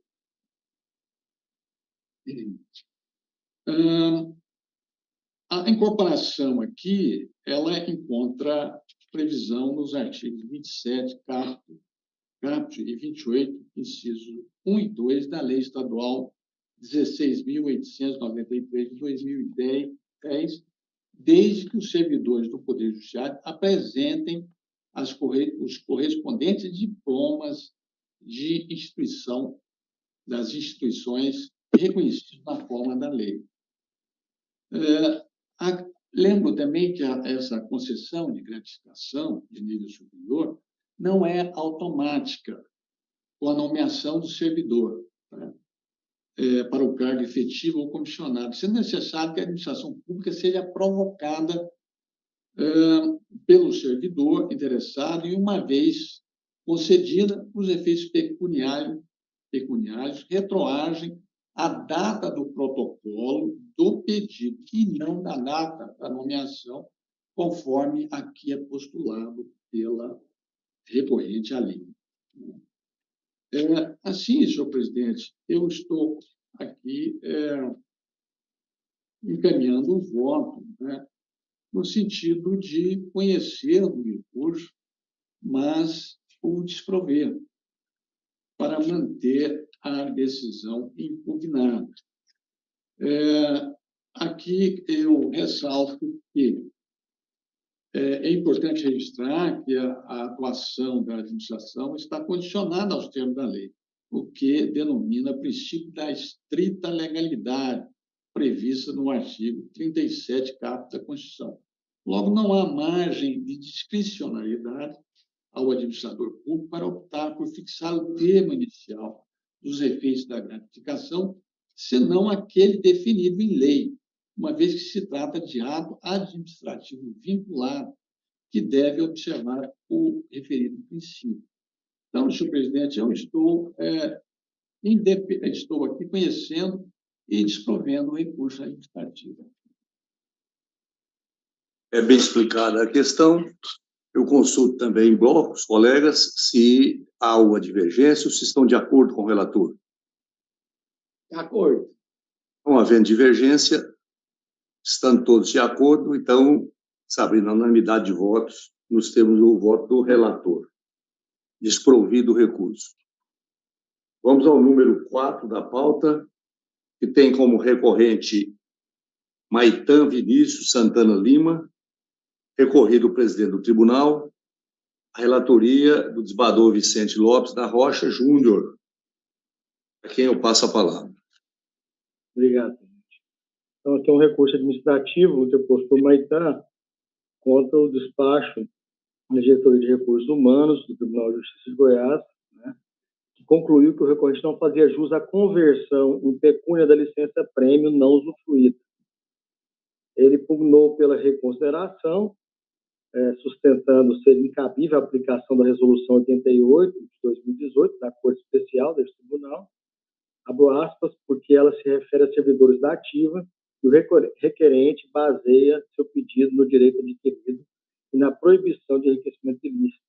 [SPEAKER 11] A incorporação aqui, ela encontra previsão nos artigos 27, caput e 28, inciso 1 e 2 da Lei Estadual 16.893 de 2010, desde que os servidores do Poder Judiciário apresentem os correspondentes diplomas das instituições reconhecidas na forma da lei. Lembro também que essa concessão de gratificação de nível superior não é automática com a nomeação do servidor, né, para o cargo efetivo ou comissionado. Isso é necessário que a administração pública seja provocada pelo servidor interessado e, uma vez concedida, os efeitos pecuniários retroagem a data do protocolo do pedido e não da data da nomeação, conforme aqui é postulado pela recorrente à lei. Assim, senhor presidente, eu estou aqui encaminhando o voto, né, no sentido de conhecer o recurso, mas o desprover, para manter a decisão impugnada. Aqui eu ressalto que é importante registrar que a atuação da administração está condicionada aos termos da lei, o que denomina princípio da estrita legalidade, prevista no artigo 37, caput da Constituição. Logo, não há margem de discricionariedade ao administrador público para optar por fixar o termo inicial dos efeitos da gratificação, senão aquele definido em lei, uma vez que se trata de ato administrativo vinculado, que deve observar o referido princípio. Então, senhor presidente, eu estou aqui conhecendo e desprovendo o recurso administrativo.
[SPEAKER 8] É bem explicada a questão. Eu consulto também em bloco os colegas se há alguma divergência ou se estão de acordo com o relator.
[SPEAKER 9] De acordo.
[SPEAKER 8] Não havendo divergência, estando todos de acordo, então, sabendo a unanimidade de votos, nós temos o voto do relator, desprovido o recurso. Vamos ao número 4 da pauta, que tem como recorrente Maitã Vinícius Santana Lima, recorrido o presidente do tribunal, a relatoria do desembargador Vicente Lopes da Rocha Júnior, a quem eu passo a palavra.
[SPEAKER 6] Obrigado. Então, aqui é um recurso administrativo interposto por Maitã contra o despacho da Diretoria de Recursos Humanos do Tribunal de Justiça de Goiás, né, que concluiu que o recorrente não fazia jus à conversão em pecúnia da licença-prêmio não usufruída. Ele pugnou pela reconsideração, sustentando ser incabível a aplicação da Resolução 88 de 2018 da Corte Especial deste Tribunal, abro aspas, porque ela se refere a servidores da ativa e o requerente baseia seu pedido no direito adquirido e na proibição de enriquecimento ilícito.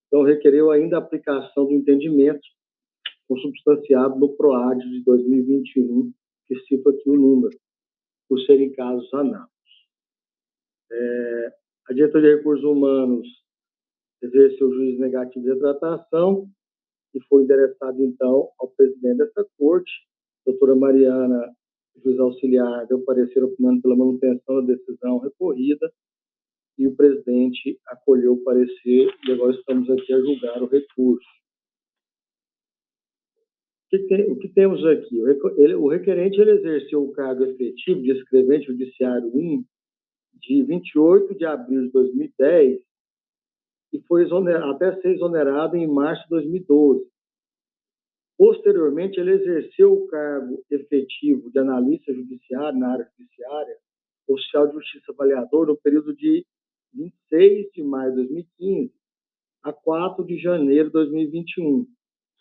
[SPEAKER 6] Então, requereu ainda a aplicação do entendimento consubstanciado no PROAD de 2021, que cito aqui o número, por serem casos análogos. A Diretoria de Recursos Humanos exerceu o juízo negativo de retratação e foi endereçado, então, ao presidente dessa corte, doutora Mariana, juiz auxiliar, deu parecer opinando pela manutenção da decisão recorrida e o presidente acolheu o parecer e agora estamos aqui a julgar o recurso. O que temos aqui? O requerente ele exerceu o cargo efetivo de escrevente judiciário 1 de 28 de abril de 2010 e foi até ser exonerado em março de 2012. Posteriormente, ele exerceu o cargo efetivo de analista judiciário na área judiciária, oficial de justiça avaliador, no período de 26 de maio de 2015 a 4 de janeiro de 2021,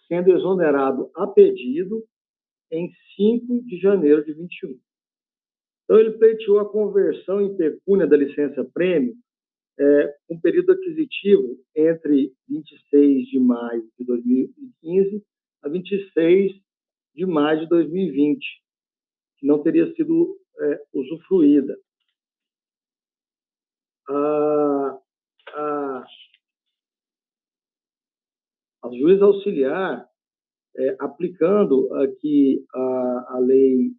[SPEAKER 6] sendo exonerado a pedido em 5 de janeiro de 2021. Então, ele pleiteou a conversão em pecúnia da licença-prêmio com período aquisitivo entre 26 de maio de 2015 a 26 de maio de 2020, que não teria sido usufruída. A juíza auxiliar, aplicando aqui a lei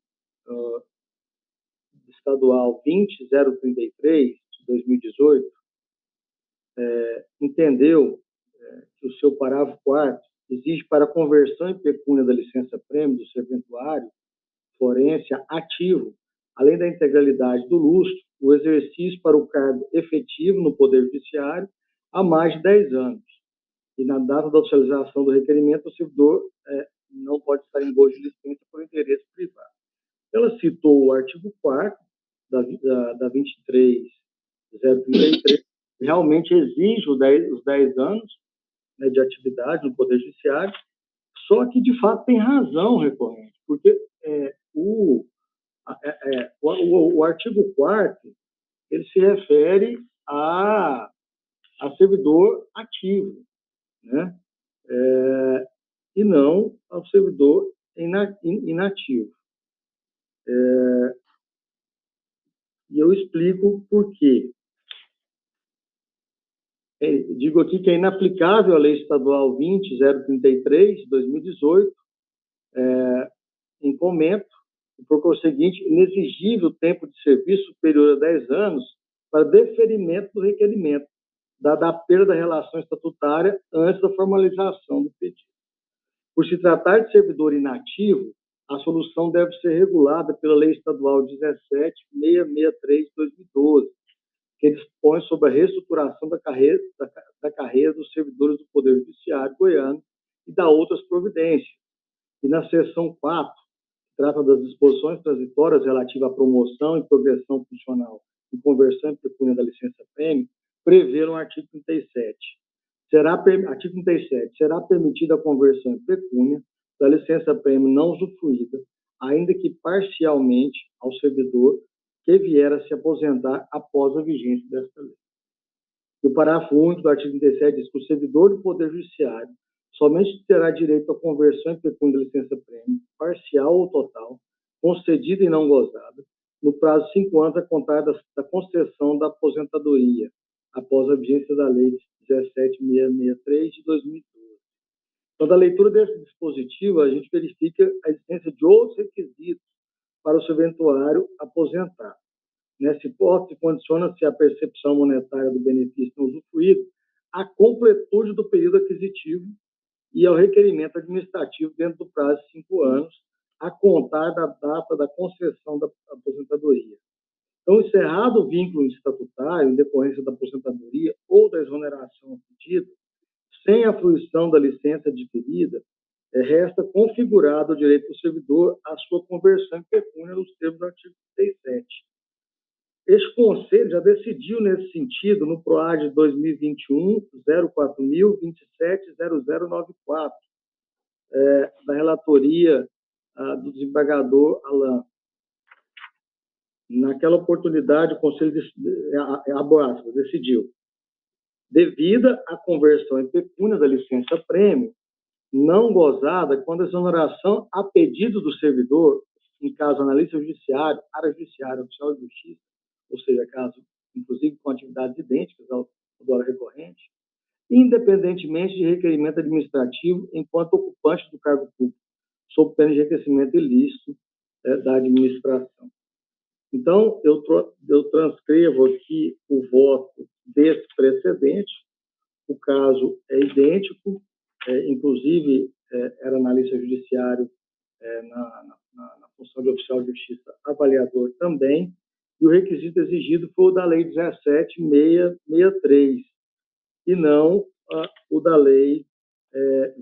[SPEAKER 6] estadual 20033, de 2018, entendeu que o seu parágrafo 4º exige para a conversão em pecúnia da licença-prêmio do serventuário forense ativo, além da integralidade do lustro, o exercício para o cargo efetivo no Poder Judiciário há mais de 10 anos. E na data da oficialização do requerimento, o servidor não pode estar em gozo de licença por interesse privado. Ela citou o artigo 4º da 23033, realmente exige os 10 anos, né, de atividade no Poder Judiciário, só que, de fato, tem razão recorrente, porque o artigo 4º ele se refere a servidor ativo, né? E não ao servidor inativo. E eu explico por quê. Digo aqui que é inaplicável a Lei Estadual 20.033, de 2018, em comento, e por conseguinte, inexigível tempo de serviço superior a 10 anos para deferimento do requerimento, dada a perda da relação estatutária antes da formalização do pedido. Por se tratar de servidor inativo, a solução deve ser regulada pela Lei Estadual 17.663, de 2012, que dispõe sobre a reestruturação da carreira dos servidores do Poder Judiciário goiano e da outras providências. E na seção 4, que trata das disposições transitórias relativas à promoção e progressão funcional e conversão em pecúnia da licença-prêmio, prevê no artigo 37. Artigo 37. Será permitida a conversão em pecúnia da licença-prêmio não usufruída, ainda que parcialmente, ao servidor que vier a se aposentar após a vigência desta lei. O parágrafo único do artigo 37 diz que o servidor do Poder Judiciário somente terá direito à conversão em pecúnia da licença-prêmio, parcial ou total, concedida e não gozada, no prazo de 5 anos a contar da concessão da aposentadoria, após a vigência da Lei 17.663, de 2012. Então, da leitura desse dispositivo, a gente verifica a existência de outros requisitos para o serventuário aposentado. Nessa hipótese, condiciona-se a percepção monetária do benefício não usufruído à completude do período aquisitivo e ao requerimento administrativo dentro do prazo de 5 anos, a contar da data da concessão da aposentadoria. Então, encerrado o vínculo estatutário em decorrência da aposentadoria ou da exoneração pedida, sem a fruição da licença adquirida, resta configurado o direito do servidor à sua conversão em pecúnia nos termos do artigo 37. Este Conselho já decidiu nesse sentido no PROAD 2021 040270094, da relatoria do desembargador Alain. Naquela oportunidade, o Conselho decidiu, devida a conversão em pecúnia da licença-prêmio, não gozada quando a exoneração a pedido do servidor, em caso analista judiciário, área judiciária, oficial de justiça, ou seja, caso, inclusive, com atividades idênticas ao dólar recorrente, independentemente de requerimento administrativo enquanto ocupante do cargo público, sob pena de enriquecimento ilícito da administração. Então, eu transcrevo aqui o voto desse precedente. O caso é idêntico, inclusive era analista judiciário na função de oficial de justiça avaliador também, e o requisito exigido foi o da Lei 17.663, e não o da Lei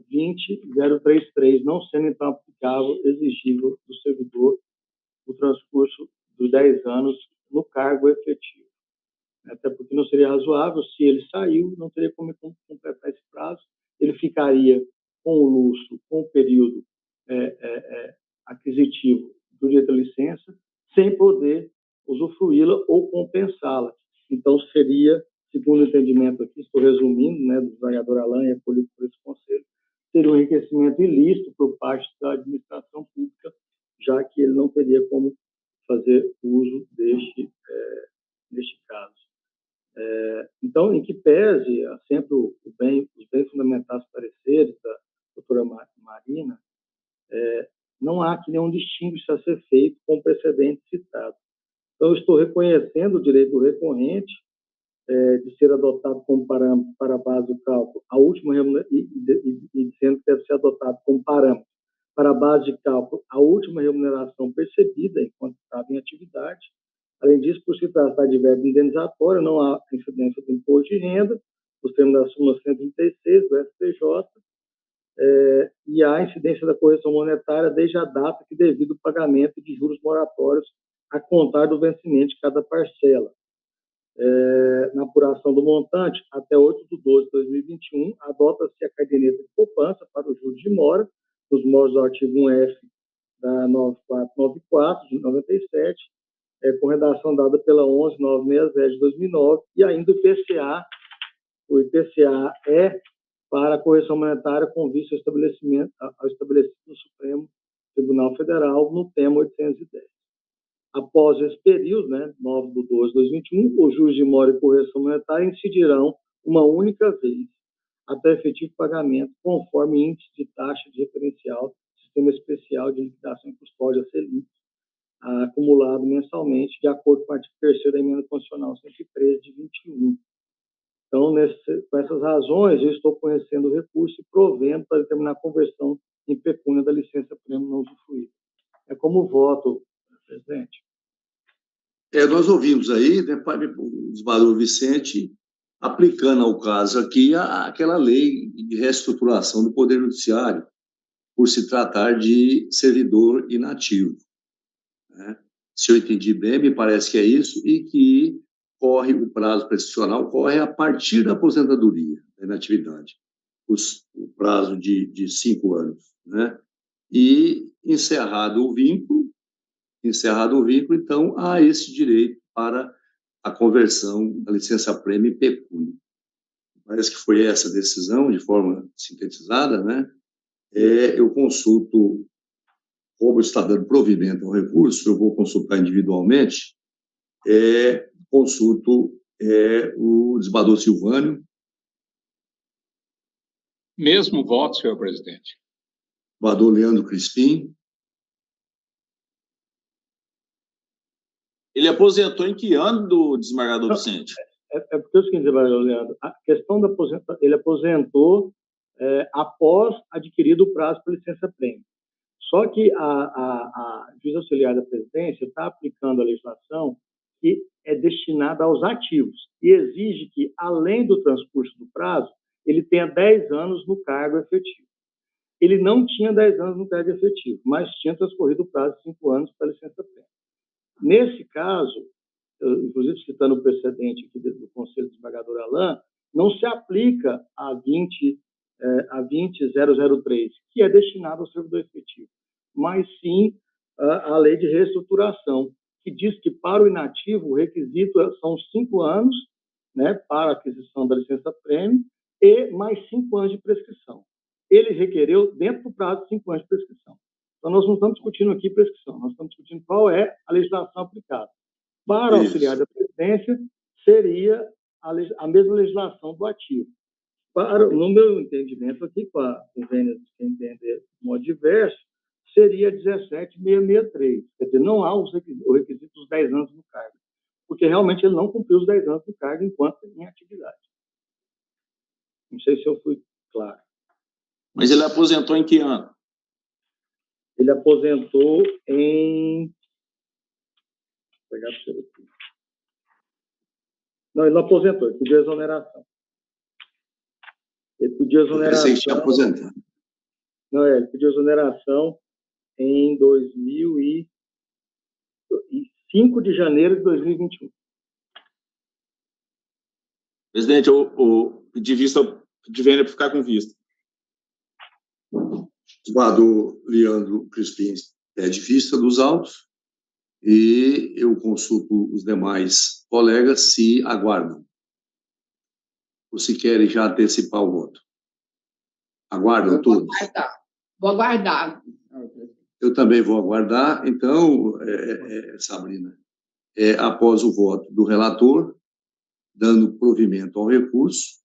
[SPEAKER 6] 20.033, não sendo então aplicável, exigível do servidor o transcurso dos 10 anos no cargo efetivo. Até porque não seria razoável, se ele saiu, não teria como completar esse prazo, ele ficaria com o lustro, com o período aquisitivo do direito à licença, sem poder usufruí-la ou compensá-la. Então, seria, segundo o entendimento aqui, estou resumindo, né, do desembargador Alain e acolhido por esse Conselho, seria um enriquecimento ilícito por parte da administração pública, já que ele não teria como fazer uso deste caso. Então, em que pese sempre os bem fundamentados pareceres da doutora Marina, não há aqui nenhum distinguiço a ser feito com o precedente citado. Então, eu estou reconhecendo o direito do recorrente de ser adotado como parâmetro para a base do cálculo, a última e dizendo que deve ser adotado como parâmetro para a base de cálculo a última remuneração percebida enquanto estava em atividade. Além disso, por se tratar de verba indenizatória, não há incidência do imposto de renda, nos termos da súmula 136 do STJ, e há incidência da correção monetária desde a data que devido o pagamento de juros moratórios a contar do vencimento de cada parcela. Na apuração do montante, até 8/12/2021, adota-se a caderneta de poupança para os juros de mora, nos moldes do artigo 1F da 9494 de 97, com redação dada pela 11.960 de 2009, e ainda o IPCA é para a correção monetária com vista ao estabelecido no Supremo Tribunal Federal no tema 810. Após esse período, 9/12/2021, os juros de mora e correção monetária incidirão uma única vez até efetivo pagamento, conforme índice de taxa de referencial, Sistema Especial de Liquidação e Custódia, Selic, acumulado mensalmente, de acordo com o artigo 3º da Emenda Constitucional 113 de 21. Então, com essas razões, eu estou conhecendo o recurso e provendo para determinar a conversão em pecúnia da licença-prêmio não usufruída. É como voto, presidente.
[SPEAKER 8] Nós ouvimos aí, o desembargador Vicente aplicando ao caso aqui aquela lei de reestruturação do Poder Judiciário, por se tratar de servidor inativo. Se eu entendi bem, me parece que é isso, e que o prazo prescricional corre a partir da aposentadoria, da inatividade, o prazo de 5 anos. E encerrado o vínculo, então, há esse direito para a conversão da licença-prêmio em pecúnia. Parece que foi essa a decisão, de forma sintetizada, eu consulto, como está dando provimento ao recurso, eu vou consultar individualmente, consulto o desembargador Silvânio.
[SPEAKER 2] Mesmo voto, senhor presidente.
[SPEAKER 8] Desembargador Leandro Crispim.
[SPEAKER 3] Ele aposentou em que ano, do desembargador Vicente?
[SPEAKER 6] É porque é o seguinte, desembargador Leandro, a questão da aposentadoria, ele aposentou após adquirido o prazo para licença-prêmio. Só que a Juiz Auxiliar da Presidência está aplicando a legislação que é destinada aos ativos e exige que, além do transcurso do prazo, ele tenha 10 anos no cargo efetivo. Ele não tinha 10 anos no cargo efetivo, mas tinha transcorrido o prazo de 5 anos para licença-prêmio. Nesse caso, inclusive citando o precedente aqui do Conselho do Desembargador Alain, não se aplica a 20.003, que é destinado ao servidor efetivo, mas sim a lei de reestruturação, que diz que para o inativo o requisito são 5 anos, para a aquisição da licença-prêmio e mais 5 anos de prescrição. Ele requereu dentro do prazo de 5 anos de prescrição. Então, nós não estamos discutindo aqui prescrição, nós estamos discutindo qual é a legislação aplicada. Para o auxiliar da presidência, seria a mesma legislação do ativo. No meu entendimento aqui, com a convênia de quem entender de modo diverso, seria 17.663. Quer dizer, não há o requisito dos 10 anos no cargo, porque realmente ele não cumpriu os 10 anos no cargo enquanto em atividade. Não sei se eu fui claro.
[SPEAKER 3] Mas ele aposentou em que ano?
[SPEAKER 6] Ele aposentou em... Vou pegar para você aqui. Não, ele não aposentou, ele pediu exoneração. Ele pediu exoneração...
[SPEAKER 8] Eu pensei que tinha aposentado.
[SPEAKER 6] Não, ele pediu exoneração em 5 de janeiro de 2021.
[SPEAKER 3] Presidente, o de vista de venda para ficar com vista.
[SPEAKER 8] O desembargador Leandro Crispim pede vista dos autos e eu consulto os demais colegas se aguardam ou se querem já antecipar o voto. Aguardam todos?
[SPEAKER 9] Vou aguardar.
[SPEAKER 8] Eu também vou aguardar. Então, Sabrina, após o voto do relator, dando provimento ao recurso,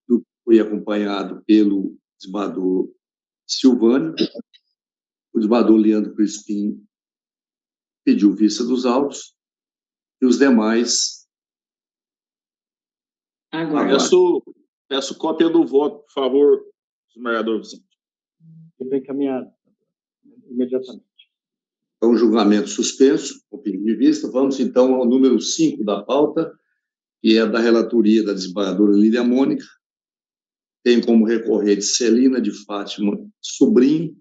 [SPEAKER 8] que foi acompanhado pelo desembargador Silvânio, o desembargador Leandro Crispim pediu vista dos autos e os demais.
[SPEAKER 10] Agora.
[SPEAKER 3] Peço cópia do voto, por favor, desembargador Vicente.
[SPEAKER 6] Fica encaminhado imediatamente.
[SPEAKER 8] Então, julgamento suspenso, com pedido de vista. Vamos, então, ao número 5 da pauta, que é da relatoria da desembargadora Lília Mônica. Tem como recorrente Celina de Fátima Sobrinho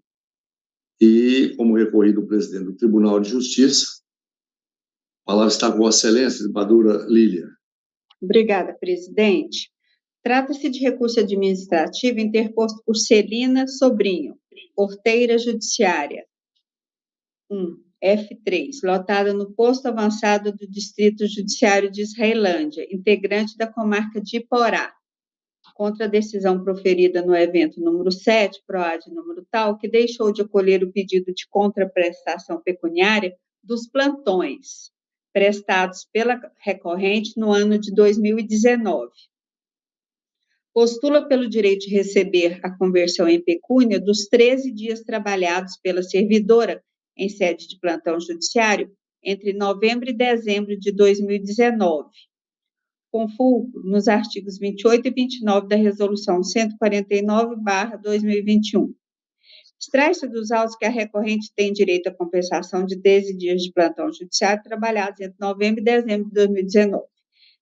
[SPEAKER 8] e como recorrido o presidente do Tribunal de Justiça. A palavra está com Vossa Excelência, desembargadora Lília.
[SPEAKER 5] Obrigada, presidente. Trata-se de recurso administrativo interposto por Celina Sobrinho, porteira judiciária. 1. F3, lotada no posto avançado do Distrito Judiciário de Israelândia, integrante da comarca de Iporá, contra a decisão proferida no evento número 7, PROAD número tal, que deixou de acolher o pedido de contraprestação pecuniária dos plantões prestados pela recorrente no ano de 2019. Postula pelo direito de receber a conversão em pecúnia dos 13 dias trabalhados pela servidora em sede de plantão judiciário entre novembro e dezembro de 2019, com fulcro nos artigos 28 e 29 da Resolução 149/2021. Extrai-se dos autos que a recorrente tem direito à compensação de 13 dias de plantão judiciário trabalhados entre novembro e dezembro de 2019.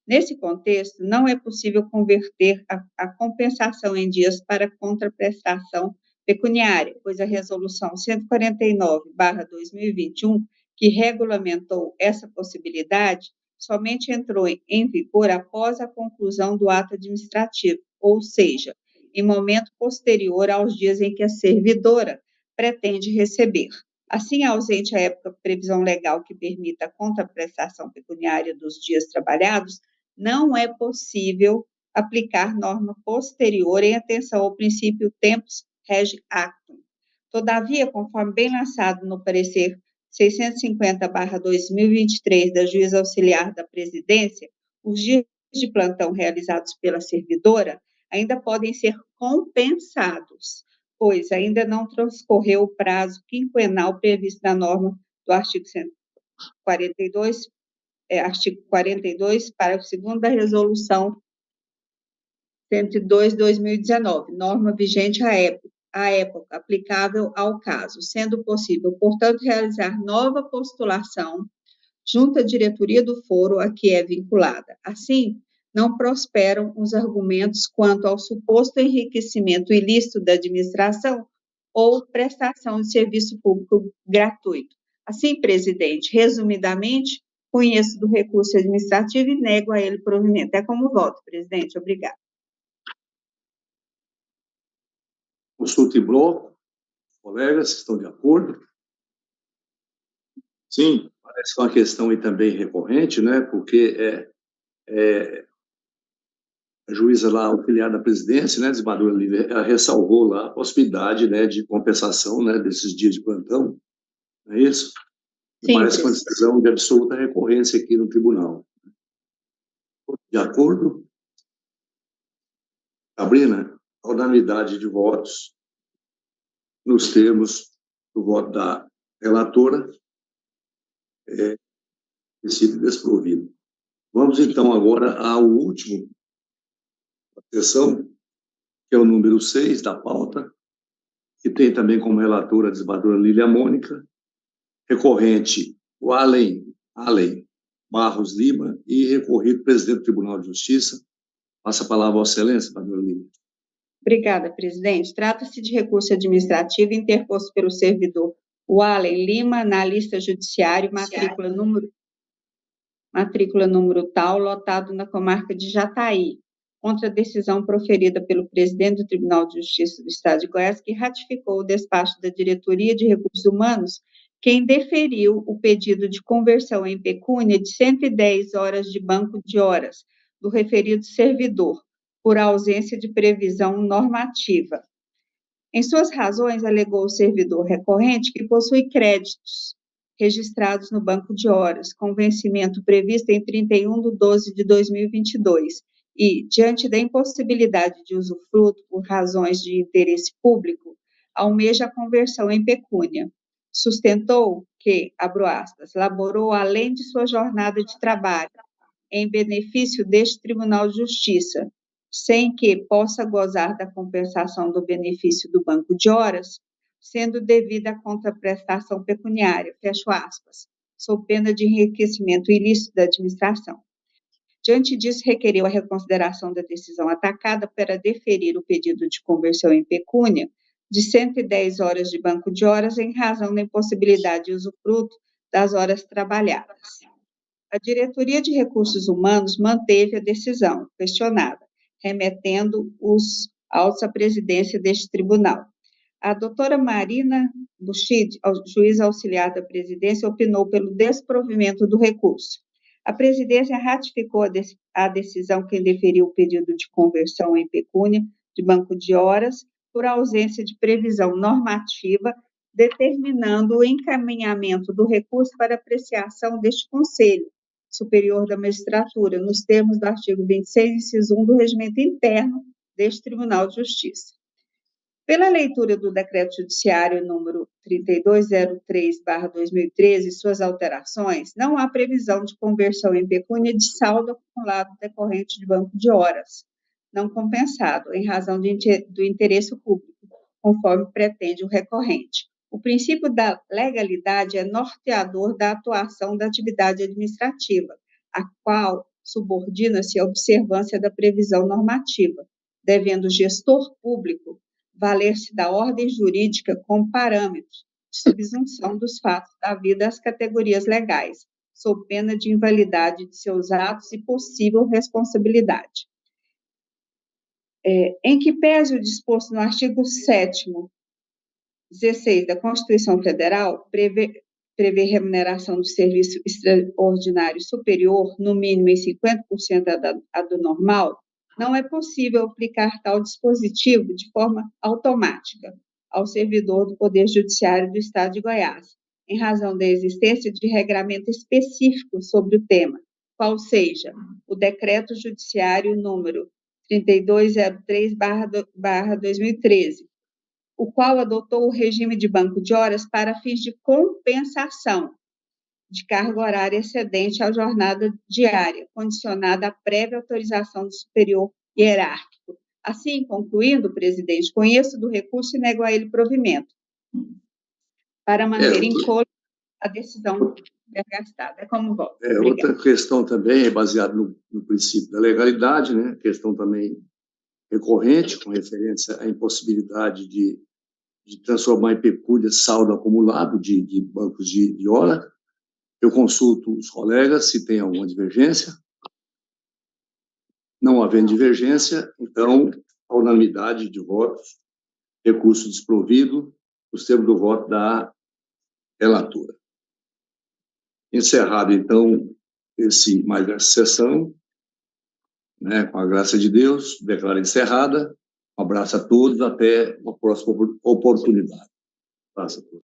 [SPEAKER 5] Nesse contexto, não é possível converter a compensação em dias para contraprestação pecuniária, pois a Resolução 149/2021, que regulamentou essa possibilidade, somente entrou em vigor após a conclusão do ato administrativo, ou seja, em momento posterior aos dias em que a servidora pretende receber. Assim, ausente à época previsão legal que permita a contraprestação pecuniária dos dias trabalhados, não é possível aplicar norma posterior em atenção ao princípio tempus rege actum. Todavia, conforme bem lançado no parecer 650/2023 da Juíza Auxiliar da Presidência, os dias de plantão realizados pela servidora ainda podem ser compensados, pois ainda não transcorreu o prazo quinquenal previsto na norma do artigo 142, artigo 42, parágrafo 2º da Resolução 102/2019, norma vigente à época, aplicável ao caso, sendo possível, portanto, realizar nova postulação junto à diretoria do foro a que é vinculada. Assim, não prosperam os argumentos quanto ao suposto enriquecimento ilícito da administração ou prestação de serviço público gratuito. Assim, presidente, resumidamente, conheço do recurso administrativo e nego a ele provimento. É como voto, presidente. Obrigada.
[SPEAKER 8] Consulta em bloco. Colegas, estão de acordo?
[SPEAKER 3] Sim.
[SPEAKER 8] Parece que é uma questão aí também recorrente, né? Porque a juíza lá, auxiliar da presidência, né, desembargadora Lívia, ela ressalvou lá a possibilidade, né, de compensação, né, desses dias de plantão, não é isso?
[SPEAKER 5] Sim,
[SPEAKER 8] parece uma decisão de absoluta recorrência aqui no tribunal. De acordo? Sabrina, a unanimidade de votos nos termos do voto da relatora tem sido desprovido. Vamos, então, agora ao último sessão, que é o número 6 da pauta, que tem também como relatora a desembargadora Lília Mônica, recorrente o Allen Barros Lima e recorrido presidente do Tribunal de Justiça. Passa a palavra à Vossa Excelência, desembargadora Lília.
[SPEAKER 5] Obrigada, presidente. Trata-se de recurso administrativo interposto pelo servidor Allen Lima, analista judiciário, matrícula número tal, lotado na comarca de Jataí, contra a decisão proferida pelo presidente do Tribunal de Justiça do Estado de Goiás, que ratificou o despacho da Diretoria de Recursos Humanos, quem deferiu o pedido de conversão em pecúnia de 110 horas de banco de horas do referido servidor, por ausência de previsão normativa. Em suas razões, alegou o servidor recorrente que possui créditos registrados no banco de horas, com vencimento previsto em 31/12/2022, e, diante da impossibilidade de usufruto por razões de interesse público, almeja a conversão em pecúnia. sustentou que, abro aspas, laborou além de sua jornada de trabalho, em benefício deste Tribunal de Justiça, sem que possa gozar da compensação do benefício do banco de horas, sendo devida a contraprestação pecuniária, fecho aspas, sob pena de enriquecimento ilícito da administração. Diante disso, requeriu a reconsideração da decisão atacada para deferir o pedido de conversão em pecúnia de 110 horas de banco de horas em razão da impossibilidade de usufruto das horas trabalhadas. A Diretoria de Recursos Humanos manteve a decisão questionada, remetendo os autos à presidência deste tribunal. A doutora Marina Buchid, juíza auxiliar da presidência, opinou pelo desprovimento do recurso. A presidência ratificou a decisão que indeferiu o pedido de conversão em pecúnia de banco de horas por ausência de previsão normativa, determinando o encaminhamento do recurso para apreciação deste Conselho Superior da Magistratura, nos termos do artigo 26, inciso 1 do Regimento Interno deste Tribunal de Justiça. Pela leitura do Decreto Judiciário número 3203/2013 e suas alterações, não há previsão de conversão em pecúnia de saldo acumulado decorrente de banco de horas, não compensado, em razão do interesse público, conforme pretende o recorrente. O princípio da legalidade é norteador da atuação da atividade administrativa, a qual subordina-se à observância da previsão normativa, devendo o gestor público valer-se da ordem jurídica como parâmetros de subsunção dos fatos da vida às categorias legais, sob pena de invalidade de seus atos e possível responsabilidade. Em que pese o disposto no artigo 7º, 16 da Constituição Federal, prevê remuneração do serviço extraordinário superior, no mínimo em 50% a do normal, não é possível aplicar tal dispositivo de forma automática ao servidor do Poder Judiciário do Estado de Goiás, em razão da existência de regramento específico sobre o tema, qual seja o Decreto Judiciário número 3203/2013, o qual adotou o regime de banco de horas para fins de compensação de carga horária excedente à jornada diária, condicionada à prévia autorização do superior hierárquico. Assim, concluindo, presidente, conheço do recurso e nego a ele provimento, para manter incólume a decisão desgastada. É como voto.
[SPEAKER 8] Outra questão também é baseada no princípio da legalidade, né? Questão também recorrente, com referência à impossibilidade de transformar em pecúnia saldo acumulado de bancos de hora. Eu consulto os colegas se tem alguma divergência. Não havendo divergência, então, a unanimidade de votos, recurso desprovido, os termos do voto da relatora. Encerrado, então, mais essa sessão, né, com a graça de Deus, declaro encerrada. Um abraço a todos, até uma próxima oportunidade. Um abraço a todos.